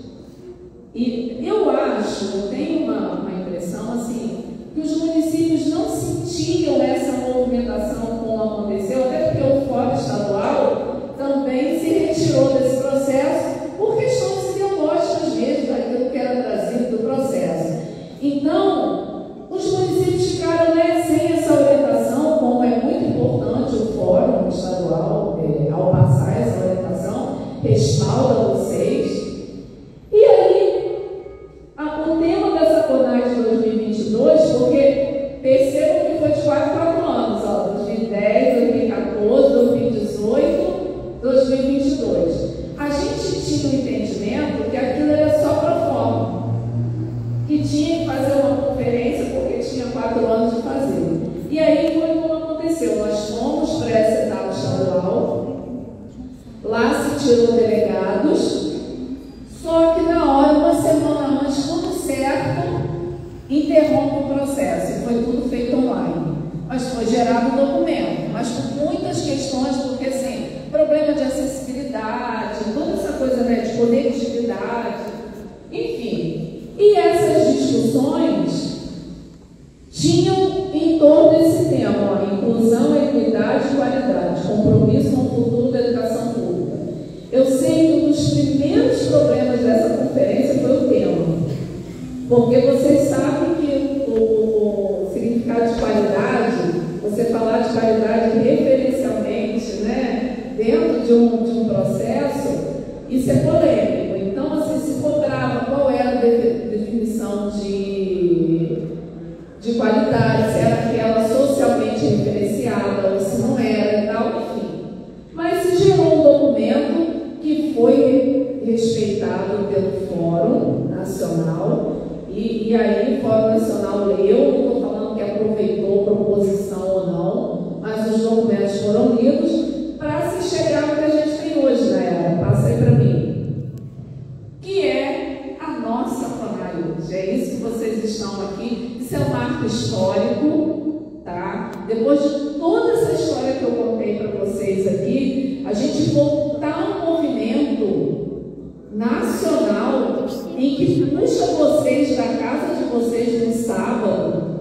interrompe o processo, e foi tudo feito online. Mas foi gerado um documento, mas com muitas questões, porque assim, problema de acessibilidade, toda essa coisa, né, de conectividade, enfim. E essas discussões tinham em torno desse tema, ó, inclusão, equidade e qualidade, compromisso com o futuro da educação pública. Eu sei que um dos primeiros problemas dessa conferência foi o tema, porque vocês sabem que o significado de qualidade, você falar de qualidade referencialmente, né, dentro de um processo, isso é polêmico. Então, assim, se cobrava qual era a definição de qualidade, se era aquela socialmente referenciada ou se não era e tal, enfim. Mas se gerou um documento que foi respeitado pelo Fórum Nacional, e aí o Fórum Nacional leu, não estou falando que aproveitou proposição ou não, mas os documentos foram lidos para se chegar ao que a gente tem hoje, né? Passa aí para mim. Que é a nossa FONAI hoje. É isso que vocês estão aqui. Isso é um marco histórico, tá? Depois de toda essa história que eu contei para vocês aqui, a gente voltar a um movimento nacional em que puxa vocês da casa de vocês no sábado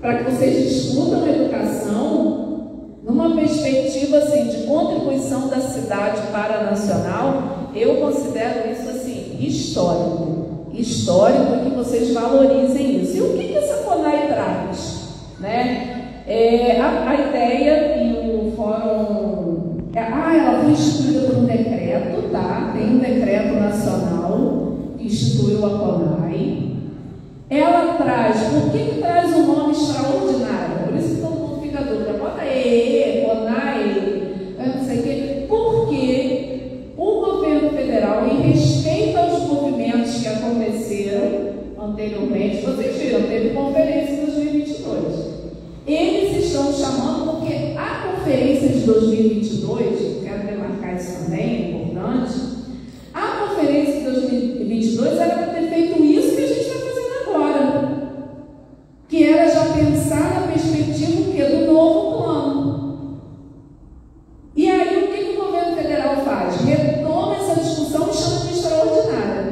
para que vocês discutam educação numa perspectiva assim, de contribuição da cidade para a nacional. Eu considero isso assim, histórico que vocês valorizem isso. E o que essa FONAI traz? Né? A ideia e o fórum... ela foi instituída por um decreto, tá? Tem um decreto nacional que instituiu a FONAI. Ela traz, por que traz o nome extraordinário? Por isso que todo mundo fica dúvida, bota FONAI, não sei o quê. Porque o governo federal, em respeito aos movimentos que aconteceram anteriormente, vocês viram, teve conferência em 2022. Eles estão chamando, porque a conferência de 2022, quero demarcar isso também, é importante, a conferência de 2022 era para ter feito isso que a gente está fazendo agora, que era já pensar na perspectiva do novo plano. E aí o que o governo federal faz? Retoma essa discussão e chama de extraordinária.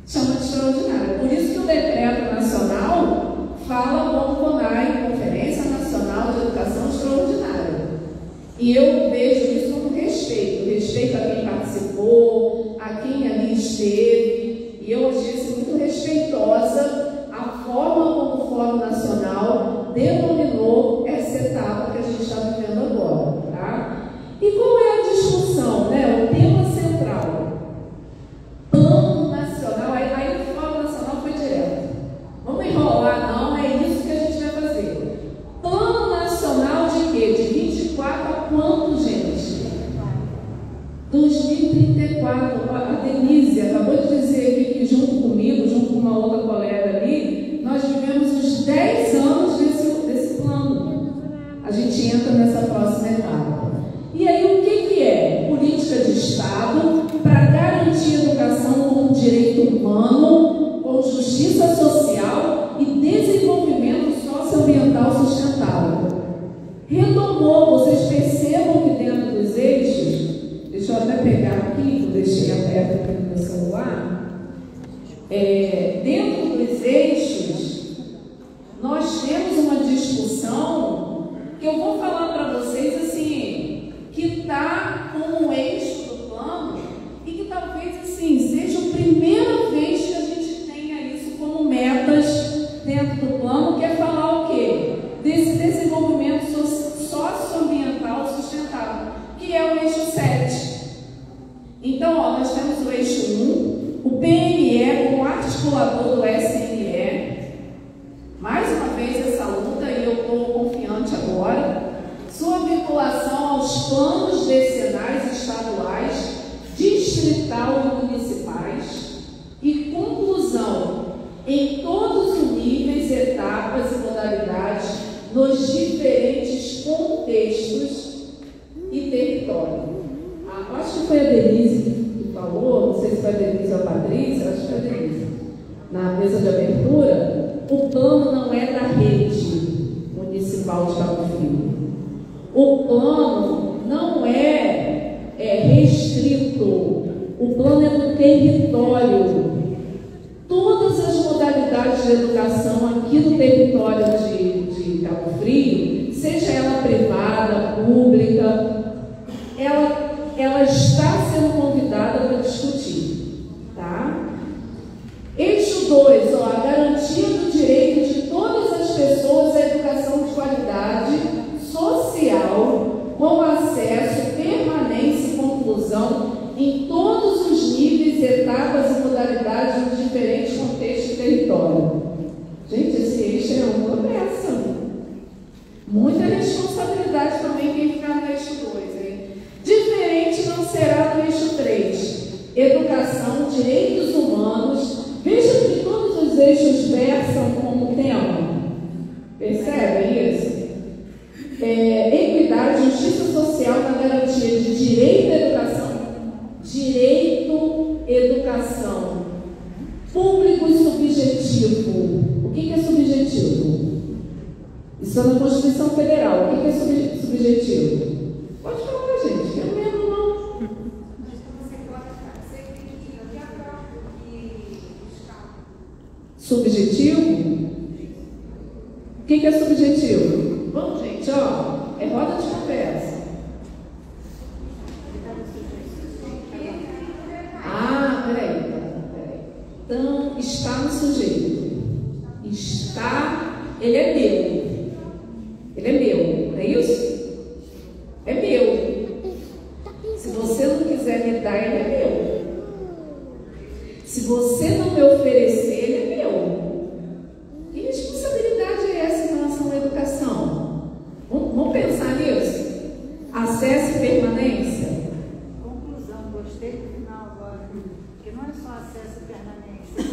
Chama de extraordinária. Por isso que o decreto nacional fala como FONAI, Conferência Nacional de Educação Extraordinária. E eu vejo isso como respeito a quem participou, a quem ali esteve, e eu disse muito respeitosa a forma como o Fórum Nacional denominou essa etapa que a gente está vivendo agora, tá? E qual é a discussão, né? O tema central, Plano Nacional, aí o Fórum Nacional foi direto. Vamos enrolar, não, é isso que a gente vai fazer. Plano Nacional de quê? De 24 a quanto, gente? 2034. A Denise acabou de dizer aqui que junto comigo, junto com uma outra colega ali, nós vivemos os 10 anos desse plano. A gente entra nessa próxima etapa. E aí o que é? Política de Estado para garantir a educação como um direito humano, com justiça social e desenvolvimento socioambiental sustentável. Retomou, vocês percebam que dentro dos eixos, deixa eu até pegar aqui, eu deixei aberto aqui no meu celular, dentro dos eixos, nós temos uma discussão que eu vou falar para vocês assim, que está com o eixo do plano e que talvez assim, seja a primeira vez que a gente tenha isso como metas dentro do plano, que é falar o quê? Desse desenvolvimento socioambiental sustentável, que é o eixo 7. Então, nós temos o eixo 1, o PNE como articulador do SNE. Mais uma vez essa luta, e eu estou confiante agora. Sua vinculação aos planos decenais estaduais, distrital e municipais. E conclusão em todos os níveis, etapas e modalidades, nos diferentes contextos e território. Acho que foi a Denise que falou, não sei se foi a Denise ou a Patrícia, acho que foi a Denise. na mesa de abertura, o plano não é da rede municipal de Cabo Frio. O plano não é restrito. O plano é do território. Todas as modalidades de educação aqui no território de Cabo Frio, seja ela privada, pública, ela está sendo convidada para discutir, tá? Eixo 2, a garantia do direito de todas as pessoas à educação de qualidade social, com acesso, permanência e conclusão em todos os níveis, etapas e modalidades nos diferentes contextos do território. Gente, esse eixo é uma promessa. Muita responsabilidade também quem ficar no eixo 2, hein? Diferente não será no eixo 3. Educação, direitos humanos. Veja que todos os eixos versam como tema. Percebe isso? Equidade, justiça social na garantia de direito à educação. Direito à educação. Público e subjetivo. O que é subjetivo? Isso é na Constituição Federal. O que é subjetivo? Pode falar pra gente, que eu não lembro não. Subjetivo? O que é subjetivo? Bom, gente, é roda de conversa. Peraí. Então, está no sujeito. Está, ele é meu. Ele é meu, não é isso? É meu. Se você não quiser me dar, ele é meu. Se você não me oferecer, ele é meu. Que responsabilidade é essa em relação à educação? Vamos pensar nisso? Acesso e permanência? Conclusão, gostei do final agora. Porque não é só acesso e permanência,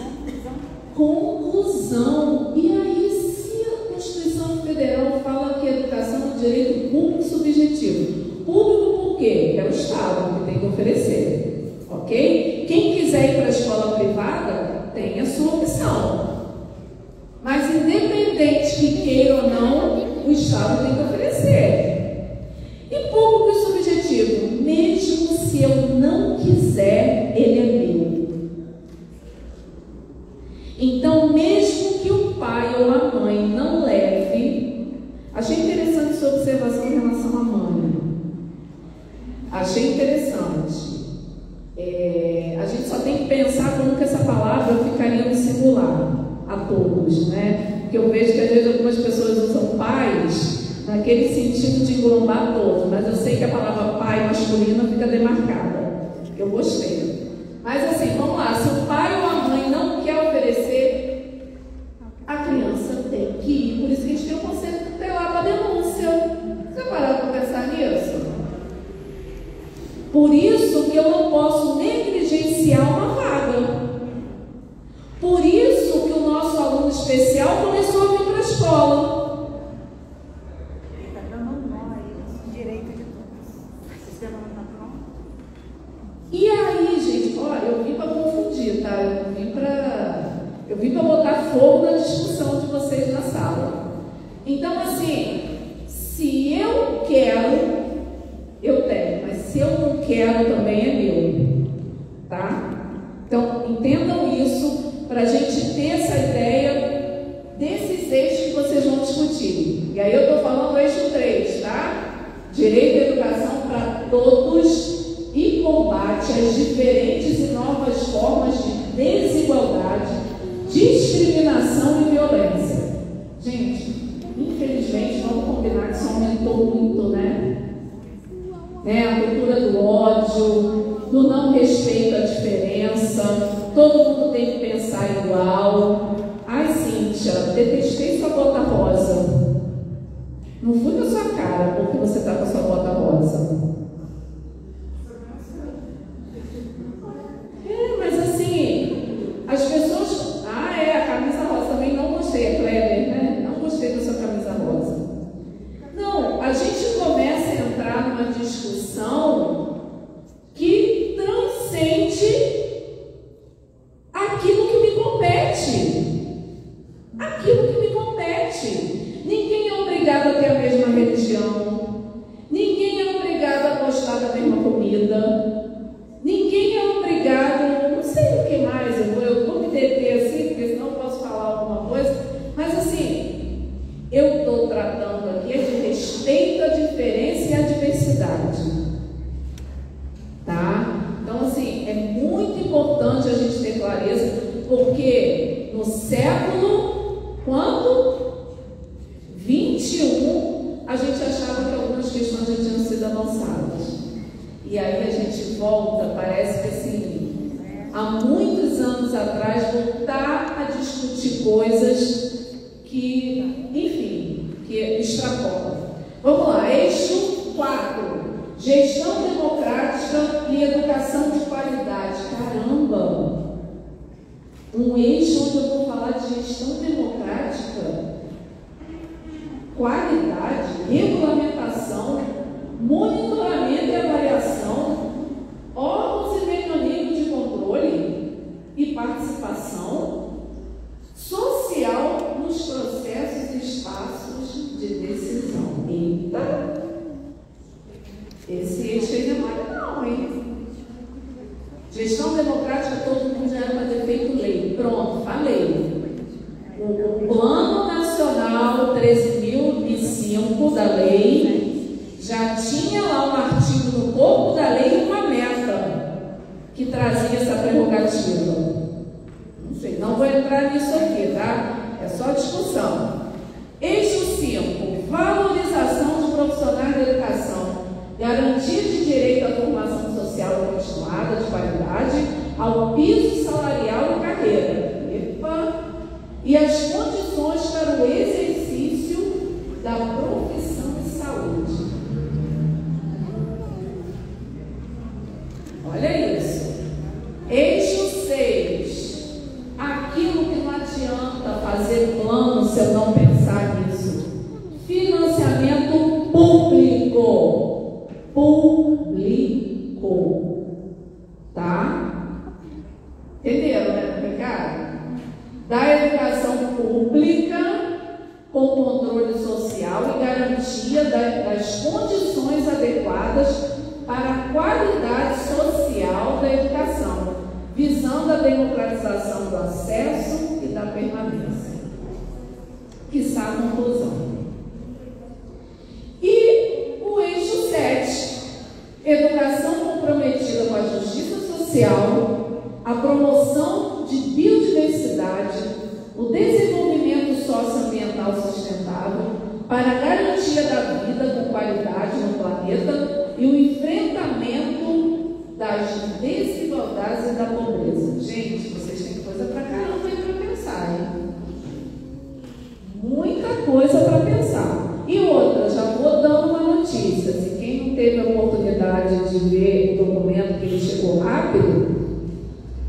conclusão. E aí, se a Constituição Federal fala que a educação é um direito público subjetivo? Público por quê? É o Estado que tem que oferecer. Ok? Quem quiser ir para a escola privada, tem a sua opção. Mas independente que queira ou não, o Estado tem que oferecer. E público e subjetivo? Mesmo se eu não quiser, ele é meu. Então, mesmo que o pai ou a mãe não leve, achei interessante sua observação em relação à mãe. Achei interessante. A gente só tem que pensar como que essa palavra ficaria no singular a todos, né? Porque eu vejo que às vezes algumas pessoas usam pais naquele sentido de englobar todos, mas eu sei que a palavra pai masculina fica demarcada. Eu gostei. Mas assim, vamos lá, se o pai ou a mãe não quer oferecer, a criança tem que ir. Por isso que a gente tem o conselho tutelar para denúncia. Você parou para pensar nisso? Por isso que eu não posso negligenciar uma vaga. Por isso que o nosso aluno especial começou a vir para a escola. Está dando um nó aí, direito de todos. O sistema não está pronto. E aí, gente, olha, eu vim para confundir, tá? Eu vim para botar fogo na discussão de vocês na sala. Então, assim, se eu quero, eu tenho, mas se eu não quero, também é meu, tá? Então, entendam isso para a gente ter essa ideia desses eixos que vocês vão discutir. E aí eu estou falando do eixo 3, tá? Direito à educação para todos e combate às diferentes e novas formas de desigualdade, discriminação e violência. Gente, infelizmente, vamos combinar que isso aumentou muito, né? A cultura do ódio, do não respeito à diferença, todo mundo tem que pensar igual. Ai, Cíntia, detestei sua bota rosa. Não fui na sua cara porque você está com a sua bota rosa. Mas assim, as pessoas... a camisa rosa também não gostei, é Kleber, né? Não gostei da sua camisa rosa. Não, a gente começa a entrar numa discussão que transcende aquilo que me compete. tratando aqui é de respeito à diferença e à diversidade. Tá? Então, assim, é muito importante a gente ter clareza, porque no século, quanto? 21, a gente achava que algumas questões já tinham sido avançadas. E aí a gente volta, parece que assim, há muitos anos atrás, voltar a discutir coisas que, enfim, que extrapolam. Vamos lá, eixo 4. Gestão democrática e educação de qualidade. Caramba! Um eixo onde eu vou falar de gestão democrática, qualidade, regulamentação, monitoramento e avaliação, órgãos e mecanismos de controle e participação social nos processos e espaços de decisão. Eita! Esse eixo aí não é não, hein? Gestão democrática, todo mundo já era para ter feito lei. Pronto, falei. O Plano Nacional 13.005 da lei já tinha lá um artigo no corpo da lei, uma meta que trazia essa prerrogativa. Não sei, não vou entrar nisso aqui, tá? É só discussão. Eixo 5, valorização dos profissionais da educação. Garantia de direito à formação social continuada, de qualidade, ao piso salarial e carreira. Epa! E as condições para o exercício da profissão de saúde. Olha isso. Eixo 6. Aquilo que não adianta fazer plano se eu não pensar nisso. Financiamento público. Tá? Entenderam, né, Ricardo? Da educação pública com controle social e garantia das condições adequadas para a qualidade social da educação, visando a democratização do acesso e da permanência. Quiçá a conclusão. E o eixo 7, educação comprometida com a justiça social, a promoção de biodiversidade, o desenvolvimento socioambiental sustentável para a garantia da vida com qualidade no planeta e o enfrentamento das desigualdades e da pobreza. Gente, vocês têm coisa pra caramba aí para pensar, hein? Muita coisa para pensar. E outra, já vou dando uma notícia. Se quem não teve a oportunidade de ver o documento, que ele chegou rápido,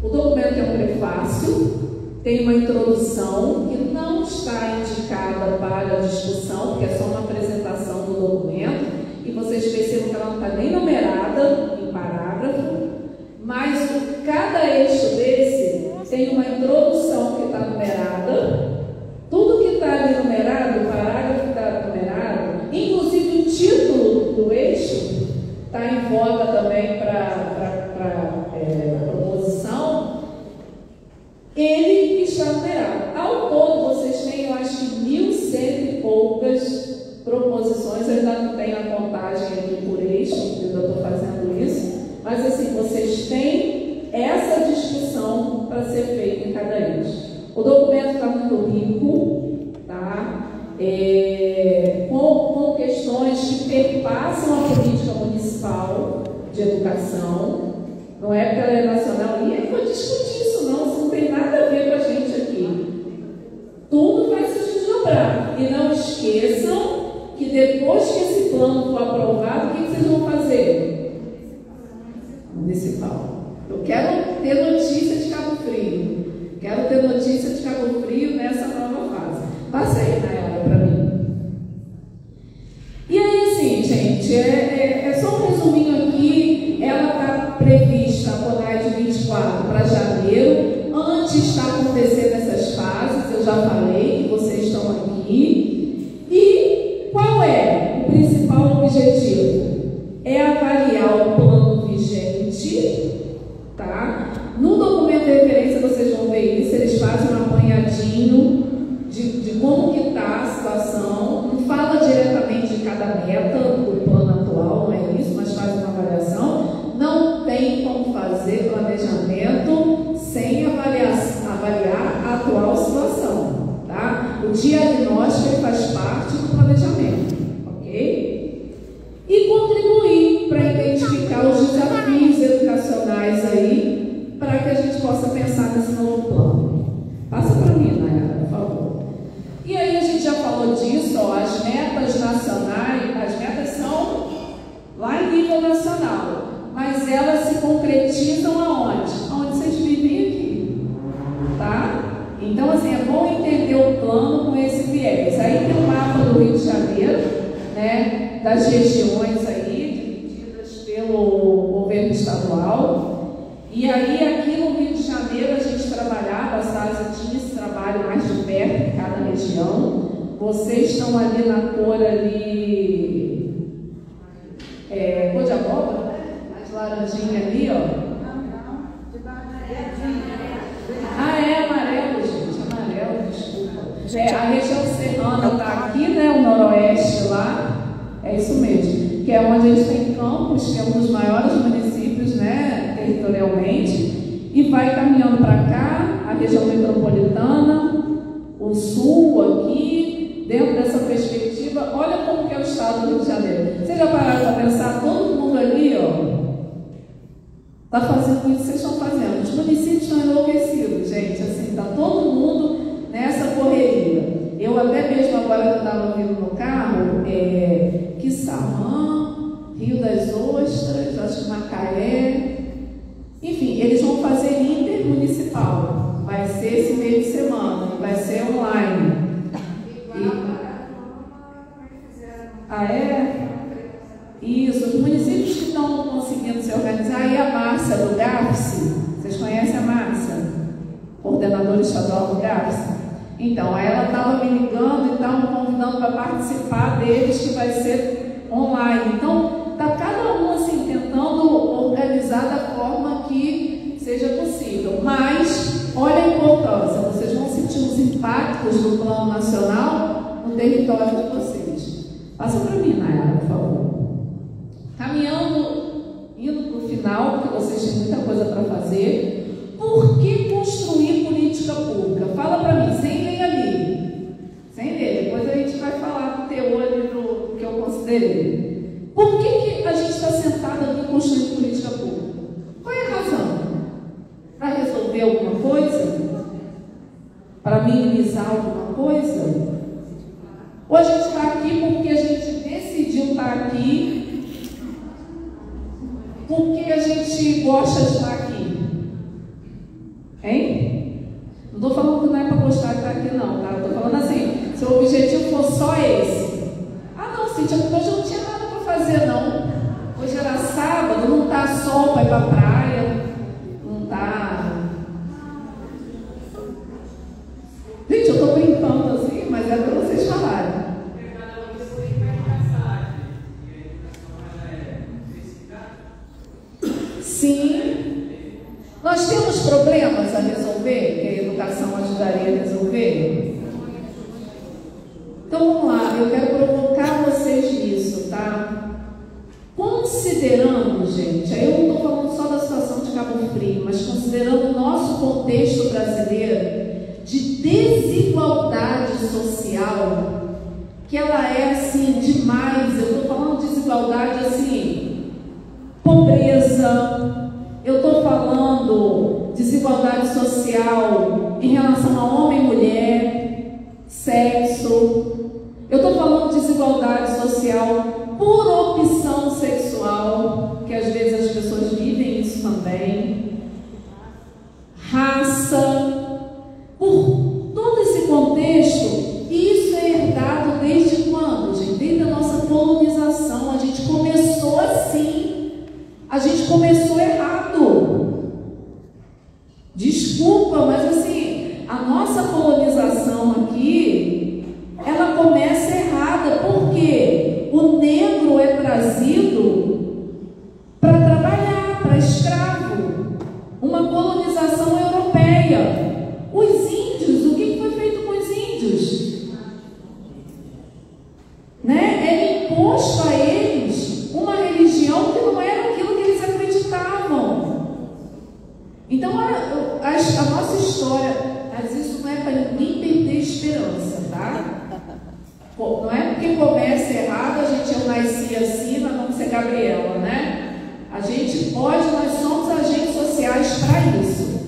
o documento é um prefácio, tem uma introdução que não está indicada para a discussão, porque é só uma apresentação do documento, e vocês percebam que ela não está nem numerada em parágrafo, mas cada eixo desse tem uma introdução que está numerada. Tudo que está ali numerado, o parágrafo que está numerado, inclusive o título do eixo, está em voga também para proposição, ele está numerado. Ao todo, vocês têm, eu acho que 1.100 e poucas proposições, eu ainda não tenho a contagem aqui por eixo, ainda estou fazendo isso, mas assim, vocês têm essa discussão para ser feita em cada eixo. O documento está muito rico, tá? Com questões que perpassam a política municipal de educação. Não é porque ela é nacional, e eu vou discutir isso não tem nada a ver com a gente aqui. Tudo vai se desdobrar. E não esqueçam que depois que esse plano for aprovado, o que vocês vão fazer? Municipal. Eu quero ter notícia de Cabo Frio. Quero ter notícia de Cabo Frio nessa nova fase. Passa aí, Nayara, para mim. E aí, assim, gente, é só um resuminho aqui. Ela está prevista, a CONAI de 24 para janeiro. Antes está acontecendo essas fases, eu já falei que vocês estão aqui. E qual é o principal objetivo? É avaliar o plano vigente, tá? No documento de referência vocês vão ver isso, eles fazem um apanhadinho de como que está a situação, não fala diagnóstico ele faz parte do planejamento, ok? E contribuir para identificar os desafios educacionais aí, para que a gente possa pensar nesse novo plano. Passa para mim, Nayara, por favor. E aí a gente já falou disso, ó, as metas nacionais, as metas são lá em nível nacional, mas elas se concretizam aonde? Aonde vocês vivem aqui, tá? Então, assim, é bom entender o plano com esse viés. Aí tem o mapa do Rio de Janeiro, né, das regiões aí, divididas pelo governo estadual. E aí, aqui no Rio de Janeiro, a gente trabalhava, a SASE tinha esse trabalho mais de perto em cada região. Vocês estão ali na cor ali, cor de abóbora, né? Mais laranjinha ali, ó. Amarelo, gente, amarelo, desculpa. A região serrana está aqui, né? O noroeste lá, é isso mesmo, que é onde a gente tem Campos, que é um dos maiores municípios, né, territorialmente, e vai caminhando para cá, a região metropolitana, o sul aqui, dentro dessa perspectiva. Olha como que é o estado do Rio de Janeiro. Vocês já pararam para pensar? Todo mundo ali, ó, está fazendo isso que vocês estão fazendo. Os municípios estão enlouquecidos, gente. Assim, está todo mundo nessa correria. Eu até mesmo agora que eu estava vindo no carro, Quissamã, Rio das Ostras, acho que Macaé. Enfim, eles vão fazer intermunicipal. Vai ser esse meio de semana, vai ser online. Isso, os municípios que estão conseguindo se organizar, e a Márcia do GAPSE, vocês conhecem a Márcia? Coordenadora estadual do GAPSE? Então, ela estava me ligando e estava me convidando para participar deles, que vai ser online. Então, está cada um assim, tentando organizar da forma que seja possível. Mas, olha a importância, vocês vão sentir os impactos do Plano Nacional no território de vocês. Passa para mim, Nayara, por favor. Caminhando, indo para o final, porque vocês têm muita coisa para fazer. Por que construir política pública? Fala para mim, sem ler ali. Sem ler, depois a gente vai falar do teor ali do que eu considerei. Por que a gente está sentado aqui construindo política pública? Qual é a razão? Para resolver alguma coisa? Para minimizar alguma coisa? Ou a gente está aqui porque a gente decidiu estar aqui, porque a gente gosta de estar aqui? Hein? Não estou falando que não é para gostar de estar aqui, não, tá? Estou falando assim, se o objetivo for só esse. Ah, não, Cíntia, porque hoje eu não tinha nada para fazer, não. Hoje era sábado, não está sol para ir para a praia, não está. Gente, eu estou brincando assim, mas é para vocês falarem. Sim, nós temos problemas a resolver, que a educação ajudaria a resolver. Então vamos lá, eu quero provocar vocês nisso, tá? Considerando, gente, aí eu não estou falando só da situação de Cabo Frio, mas considerando o nosso contexto brasileiro de desigualdade social, que ela é assim demais. Eu estou falando de desigualdade assim, pobreza, eu estou falando desigualdade social em relação a homem e mulher, sexo, eu estou falando de desigualdade social por opção sexual, que às vezes as pessoas vivem isso também, raça, por todo esse contexto. Isso é herdado desde quando, gente? Desde a nossa colonização. A gente começou assim, a gente começou errado. Desculpa, mas assim, a nossa colonização aqui, ela começa errada, porque o negro é trazido para trabalhar, para escravo. Uma colonização europeia. Os índios, o que foi feito com os índios? Né? Era imposto a eles uma religião que não era aquilo que eles acreditavam. Então, a nossa história, mas isso não é para ninguém perder esperança, tá? Não é porque começa errado, eu nasci assim, nós vamos ser Gabriela, né? A gente pode, nós somos agentes sociais para isso.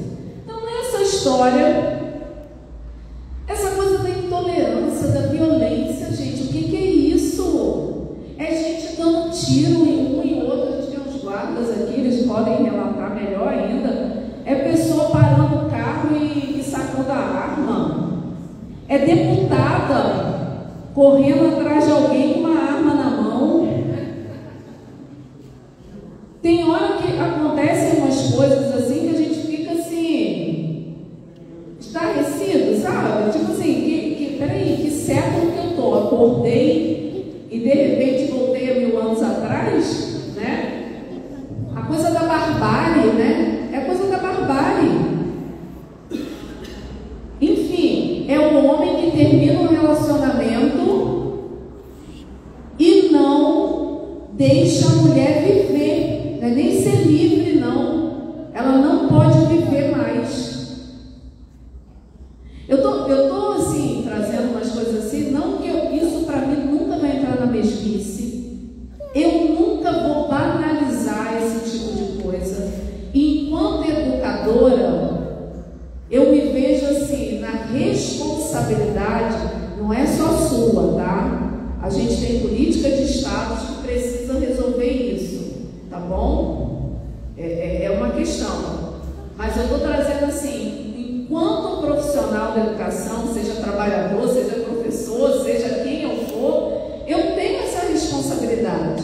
Então, nessa história, essa coisa da intolerância, da violência, gente, o que é isso? É gente dando tiro em um e outro. A gente tem uns guardas aqui, eles podem relatar melhor ainda. É pessoa parando o carro e sacando a arma. É deputada correndo atrás de alguém com uma arma na mão. Tem hora que acontecem umas coisas assim que a gente fica assim, estarrecido, sabe? Tipo assim, peraí, que século que eu tô? Acordei e de repente voltei a 1000 anos atrás, né? A coisa da barbárie, né? É a coisa da barbárie. Enfim, é o homem que termina um relacionamento e não deixa a mulher viver, não é nem ser livre, não. Ela não pode viver mais. Eu tô assim, trazendo umas coisas assim, não que isso para mim nunca vai entrar na mesmice. Eu nunca vou banalizar esse tipo de coisa. Enquanto educadora, eu me vejo assim, na responsabilidade, não é só sua, tá? A gente tem política de Estado que precisa resolver isso, tá bom? É uma questão. Mas eu estou trazendo assim, enquanto profissional da educação, seja trabalhador, seja professor, seja quem eu for, eu tenho essa responsabilidade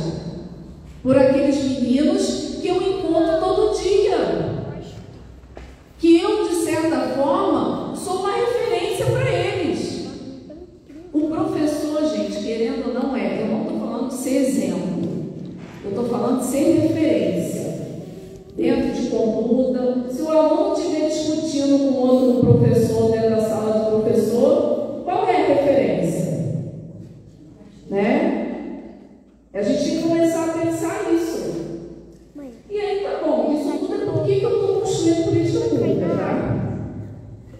por aqueles meninos que eu encontro todo dia. Que eu, de certa forma, sou uma referência para eles. O professor, gente, querendo ou não é, eu não estou falando de ser exemplo, eu estou falando de ser referência. Dentro de conduta, se o aluno estiver discutindo com outro professor dentro da sala de professor, qual é a referência? Né? A gente tem que começar a pensar isso. E aí, tá bom, isso tudo é por que eu estou construindo política pública, tá?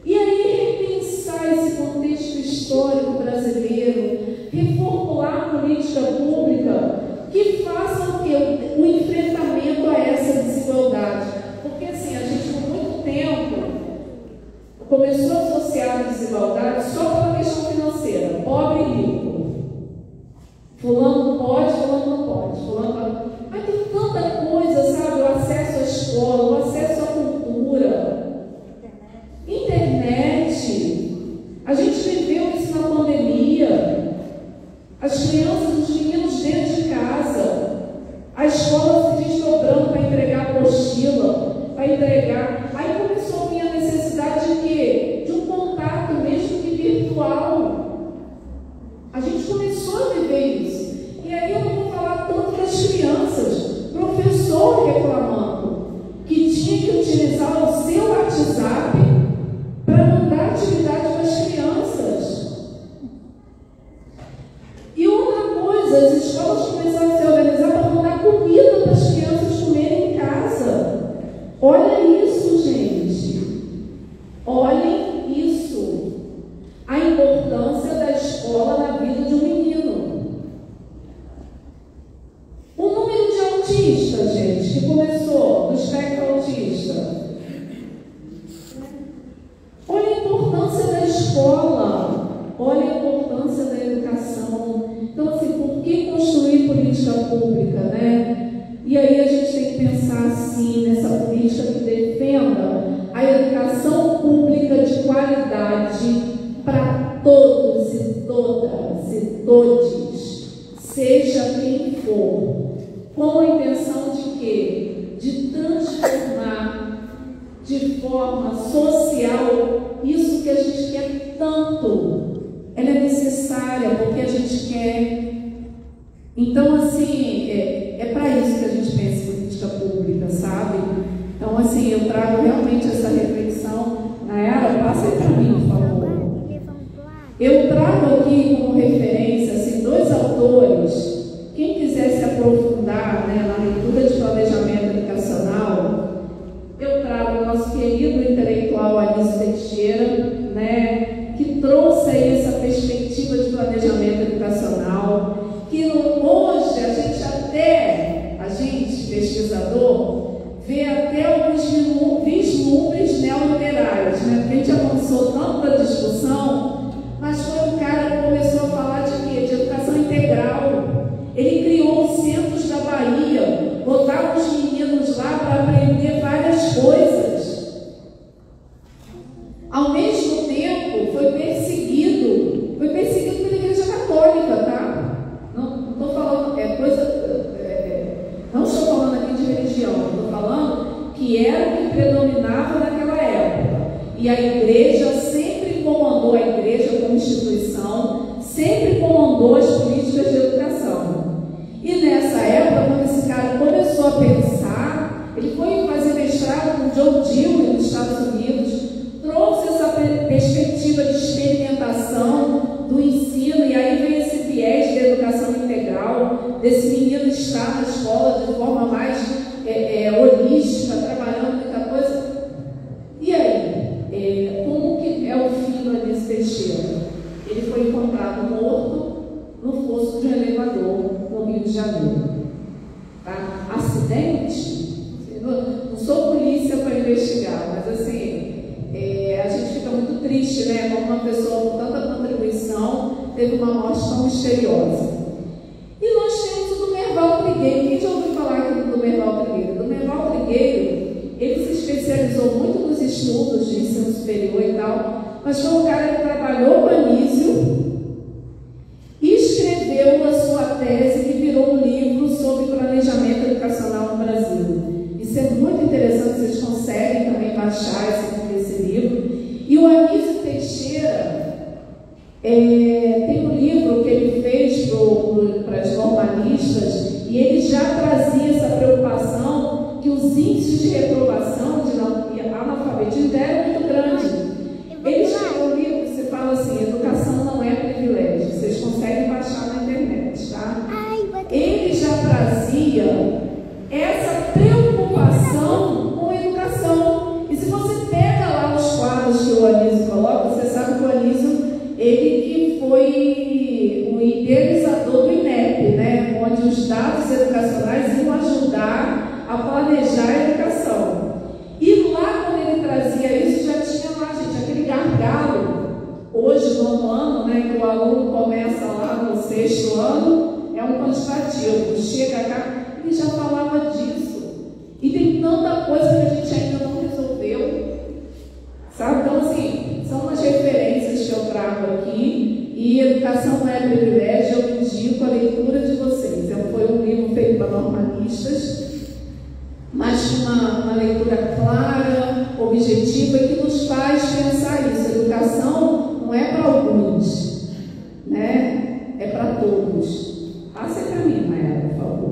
E aí, repensar esse contexto histórico brasileiro, reformular a política pública que faça o quê? O enfrentamento a essa desigualdade. Porque, assim, a gente, por muito tempo, começou a associar a desigualdade só pela questão financeira, pobre e rico. Fulano pode, fulano não pode, fulano pode. Mas tem tanta coisa, sabe? O acesso à escola, o acesso à cultura, internet. A gente viveu isso na pandemia. As crianças, os meninos dentro de casa, a escola se desdobrando para entregar apostila, para entregar. Aí começou a vir a necessidade de quê? De um contato, mesmo que virtual. A gente começou a viver isso. E aí eu não vou falar tanto das crianças, professor reclamando que tinha que utilizar o seu WhatsApp para mandar atividade para as crianças. E outra coisa, as escolas começaram a se organizar para mandar comida para as crianças comerem em casa. Olha isso, gente. Olhem isso. A importância da escola na vida de um menino. O número de autistas, gente, que começou do espectro autista. Olha a importância da escola. Olha a importância da educação. Então, assim, por que construir política pública, né? E aí a gente tem que pensar assim, nessa política que defenda a educação pública de qualidade para todos e todas e todes, seja quem for, com a intenção de quê? De transformar de forma social isso que a gente quer tanto. Ela é necessária porque a gente quer. Então, assim, é para isso que a gente pensa em política pública, sabe? Então, assim, eu trago realmente essa reflexão. Nayara, passa aí para mim, por favor. Eu trago aqui como referência, assim, 2 autores. Quem quiser se aprofundar, né, na leitura de planejamento educacional, eu trago o nosso querido intelectual Anísio Teixeira, né, que trouxe né? Porque a gente avançou tanto na discussão, mas foi um cara que começou a falar de quê? De educação integral. Ele criou os centros da Bahia, botava os meninos lá para aprender várias coisas. Ao mesmo tempo, foi perseguido pela Igreja Católica, tá? Não estou falando, não estou falando aqui de religião, estou falando que era o que predominava naquela época. E a igreja sempre comandou, a igreja como instituição, sempre comandou as políticas de educação. E nessa época, quando esse cara começou a pensar, ele foi fazer mestrado com John Dewey nos Estados Unidos, trouxe essa perspectiva de experimentação do ensino, e aí vem esse viés da educação integral, desse menino estar na escola de forma mais holística, trabalhando muita coisa. E aí, como que é o fim do Anísio Teixeira? Ele foi encontrado morto no fosso de um elevador no Rio de Janeiro. Tá? Acidente? Não sou polícia para investigar, mas assim, a gente fica muito triste, né? Como uma pessoa com tanta contribuição teve uma morte tão misteriosa. E nós temos o Dumerval Trigueiro. Quem já ouviu falar aqui do Dumerval Trigueiro? O Dumerval Trigueiro, ele se especializou muito nos estudos de ensino superior e tal, mas foi um cara que trabalhou com Anísio e escreveu a sua tese, que virou um livro sobre planejamento educacional no Brasil. Isso é muito interessante, vocês conseguem também baixar esse livro. E o Anísio Teixeira tem um livro que ele fez para as normalistas, e ele já trazia essa preocupação que os índices de reprovação, de analfabetismo eram muito grandes. Ele escreveu um livro que se fala assim: educação não é privilégio. Vocês conseguem baixar na internet, tá? Ele já trazia essa preocupação com a educação. E se você pega lá os quadros que o Anísio coloca, você sabe que o Anísio, ele que foi o idealizador do INEP, né? Onde os dados educacionais iam ajudar a planejar a educação. E lá, quando ele trazia isso, já tinha lá, gente, aquele gargalo. Hoje, no nono ano, né, que o aluno começa lá no 6º ano, é um quantitativo. Chega cá, ele já falava disso. E tem tanta coisa que a gente ainda não resolveu. Sabe? Então, assim, são umas referências que eu trago aqui. E educação não é privilégio, eu indico a leitura de vocês. Foi um livro feito para normalistas, mas uma leitura clara, objetiva, que nos faz pensar isso. A educação não é para alguns, né? É para todos. Passa para mim, Maera, por favor.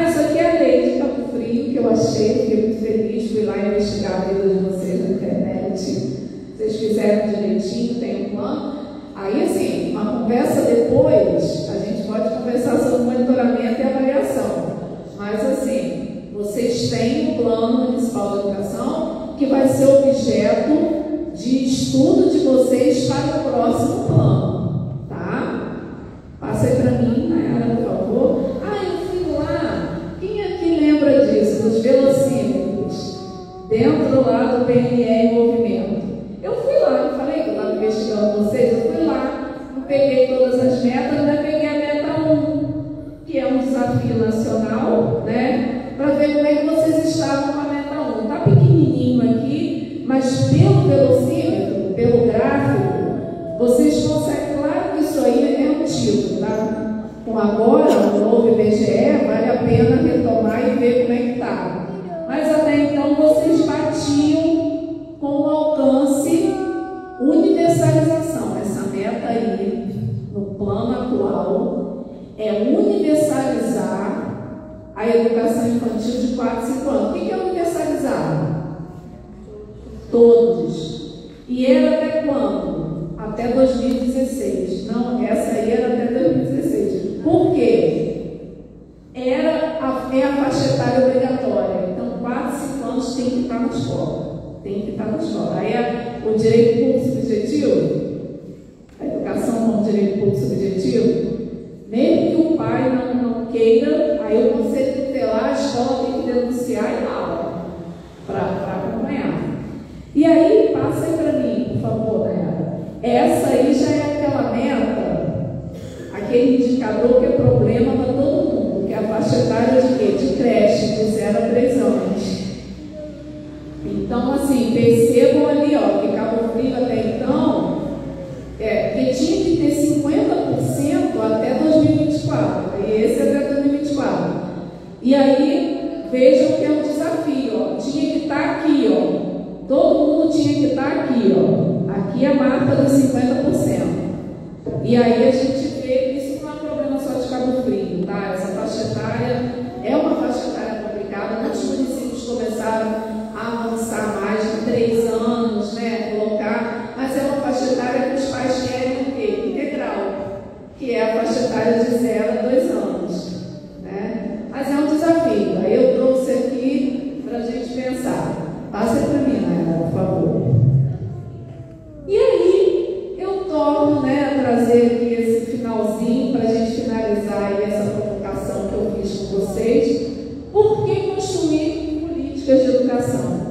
Isso aqui é a lei de Cabo Frio, que eu achei, fiquei muito feliz, fui lá investigar a vida de vocês na internet. Vocês fizeram direitinho, tem um plano. Aí, assim, uma conversa depois, a gente pode conversar sobre monitoramento e avaliação. Mas, assim, vocês têm um plano municipal de educação que vai ser objeto de estudo de vocês para o próximo plano, tá? Passa aí para mim, Nayara, por favor. Eu fui lá. Quem aqui lembra disso, dos velocímetros? Dentro lá do PNE em movimento. Eu fui lá, eu falei que eu estava investigando vocês, eu fui lá, não peguei todas as metas, ainda peguei a meta 1, que é um desafio nacional, né? Para ver como é que vocês estavam com a meta 1. Está pequenininho aqui, mas pelo velocímetro, pelo gráfico, vocês conseguem, claro que isso aí é antigo, tá? Com agora, o novo IBGE, vale a pena retomar e ver como é que está. Mas até então vocês batiam com o alcance universalização. Essa meta aí, no plano atual, é universalizar a educação infantil de 4 a 5 anos. O que é universalizar? Todos. E era até quando? Até 2016. Não, essa aí era até 2016. Por quê? É a faixa etária obrigatória. Então, 4 a 5 anos tem que estar na escola. Tem que estar na escola. Aí o direito público subjetivo, a educação como direito público subjetivo, mesmo que o pai não queira, aí o conselho tutelar, a escola tem que denunciar e dar aula para acompanhar. E aí passa meta, aquele indicador que é problema para todo mundo, que é a faixa etária de quê? De creche, de 0 a 3 anos. Então, assim, percebam ali, ó, que Cabo Frio até então, que tinha que ter 50% até 2024, e esse é até 2024. E aí, vejam que é um desafio, ó, tinha que estar aqui, ó, todo mundo tinha que estar aqui, ó, aqui é a marca dos 50%. E aí a gente vê que isso não é um problema só de Cabo Frio, tá? Essa faixa etária é uma faixa etária complicada, muitos municípios começaram a avançar mais de 3 anos, né, colocar, mas é uma faixa etária que os pais querem o quê? Integral, que é a faixa etária de 0 a 2 anos, né? Mas é um desafio. Aí eu trouxe aqui para a gente pensar. Passa para mim, Nayara, por favor. E aí eu torno, né, a trazer aqui esse finalzinho para a gente finalizar aí essa provocação que eu fiz com vocês. Por que construir políticas de educação?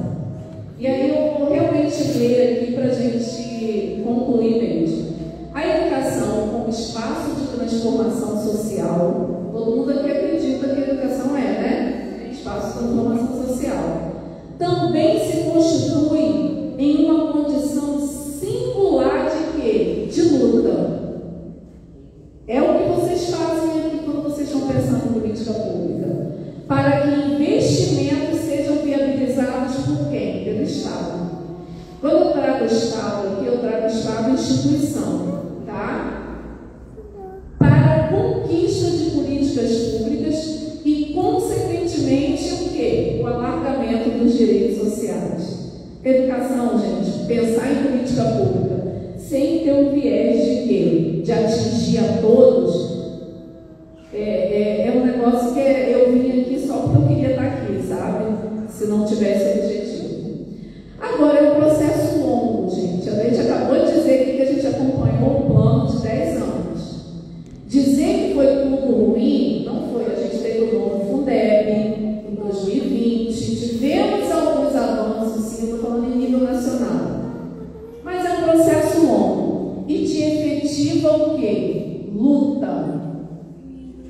E aí eu vou realmente ler aqui para a gente concluir mesmo. A educação como espaço de transformação social, todo mundo aqui acredita que a educação né? Espaço de transformação social. Também se constitui em uma condição singular de quê? De luta. É o que vocês fazem aqui quando vocês estão pensando em política pública. Para que investimentos sejam viabilizados por quem? Pelo Estado. Quando eu trago o Estado aqui, eu trago o Estado instituição, tá? Para a conquista de políticas públicas e, consequentemente, o quê? O alargamento dos direitos sociais. Educação, gente, pensar em política pública sem ter um viés de quê? De atingir a todos, é um negócio que eu vim aqui só porque eu queria estar aqui, sabe? Se não tivesse objetivo. Agora, é um processo longo, gente. A gente acabou de dizer aqui que a gente acompanhou um plano de 10 anos. Dizer que foi tudo ruim, não foi. A gente teve o novo Fundeb em 2020, tivemos alguns avanços, sim, eu estou falando em nível nacional. Mas é um processo longo e te efetiva o quê? Luta.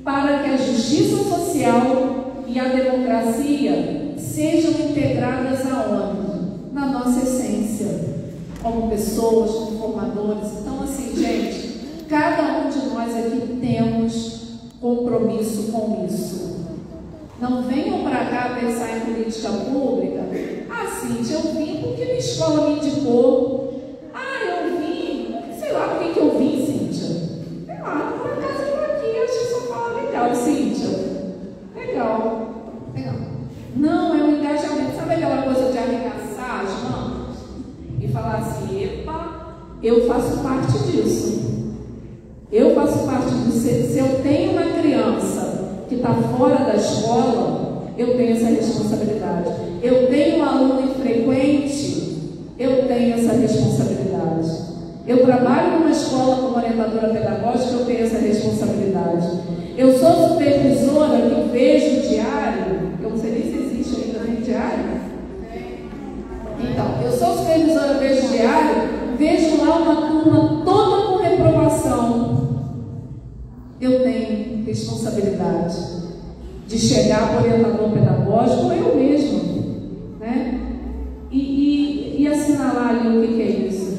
Para que a justiça social e a democracia sejam integradas aonde? Na nossa essência, como pessoas, como formadores. Então, assim, gente, cada um de nós aqui temos compromisso com isso. Não venham para cá pensar em política pública. Ah, Cíntia, eu vim porque minha escola me indicou. Ah, eu vim, sei lá por que eu vim, Cíntia. Sei lá, por acaso eu estou aqui, eu achei só falar legal, Cíntia. Legal. Não, é um engajamento. Sabe aquela coisa de arregaçar as mãos? E falar assim, epa, eu faço parte disso. Eu faço parte disso. Se eu tenho uma criança que está fora da escola, eu tenho essa responsabilidade. Eu tenho um aluno infrequente, eu tenho essa responsabilidade. Eu trabalho numa escola como orientadora pedagógica, eu tenho essa responsabilidade. Eu sou supervisora que vejo o diário, eu não sei nem se existe ainda, né, diário? Então, eu sou supervisora, vejo o diário, vejo lá uma turma toda com reprovação. Eu tenho responsabilidade de chegar para o orientador pedagógico, ou eu mesmo, né? E assinalar ali o que é isso.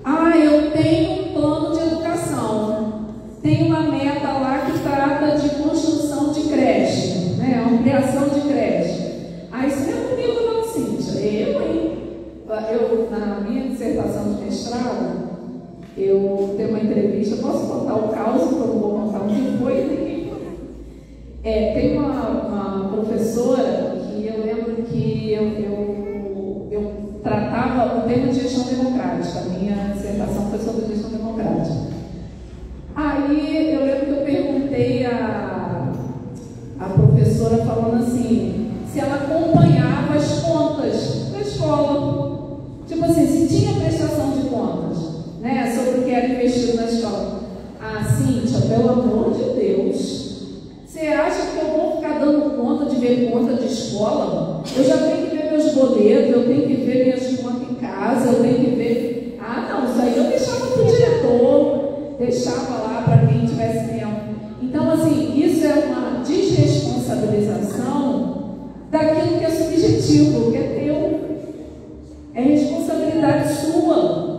Ah, eu tenho um plano de educação, tem uma meta lá que trata de construção de creche, né? Ampliação de creche. Ah, isso não é comigo não, Cíntia, eu, na minha dissertação de mestrado, eu tenho uma entrevista, posso contar o caos, que eu não vou contar o que foi e ninguém foi. Tem uma professora que eu lembro que eu tratava o tema de gestão democrática, a minha dissertação foi sobre gestão democrática. Aí eu lembro que eu perguntei a professora falando assim, se ela acompanhava as contas da escola. Tipo assim, se tinha prestação de contas, né, sobre o que era investido na escola. Ah, Cíntia, pelo amor de Deus, você acha que eu vou ficar dando conta de ver conta de escola? Eu já tenho que ver meus boletos, eu tenho que ver minhas contas em casa, eu tenho que ver... Ah, não, isso aí eu deixava para o diretor. deixava lá para quem tivesse tempo. Então, assim, isso é uma desresponsabilização daquilo que é subjetivo, que é teu. É responsabilidade sua.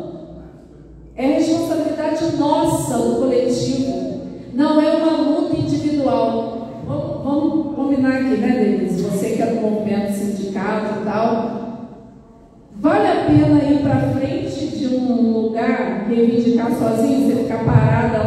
É responsabilidade nossa, do coletivo. Não é uma luta individual. Vamos combinar aqui, né, Denise? Você que é do movimento sindicato e tal. Vale a pena ir para frente de um lugar, reivindicar sozinho, você ficar parada lá?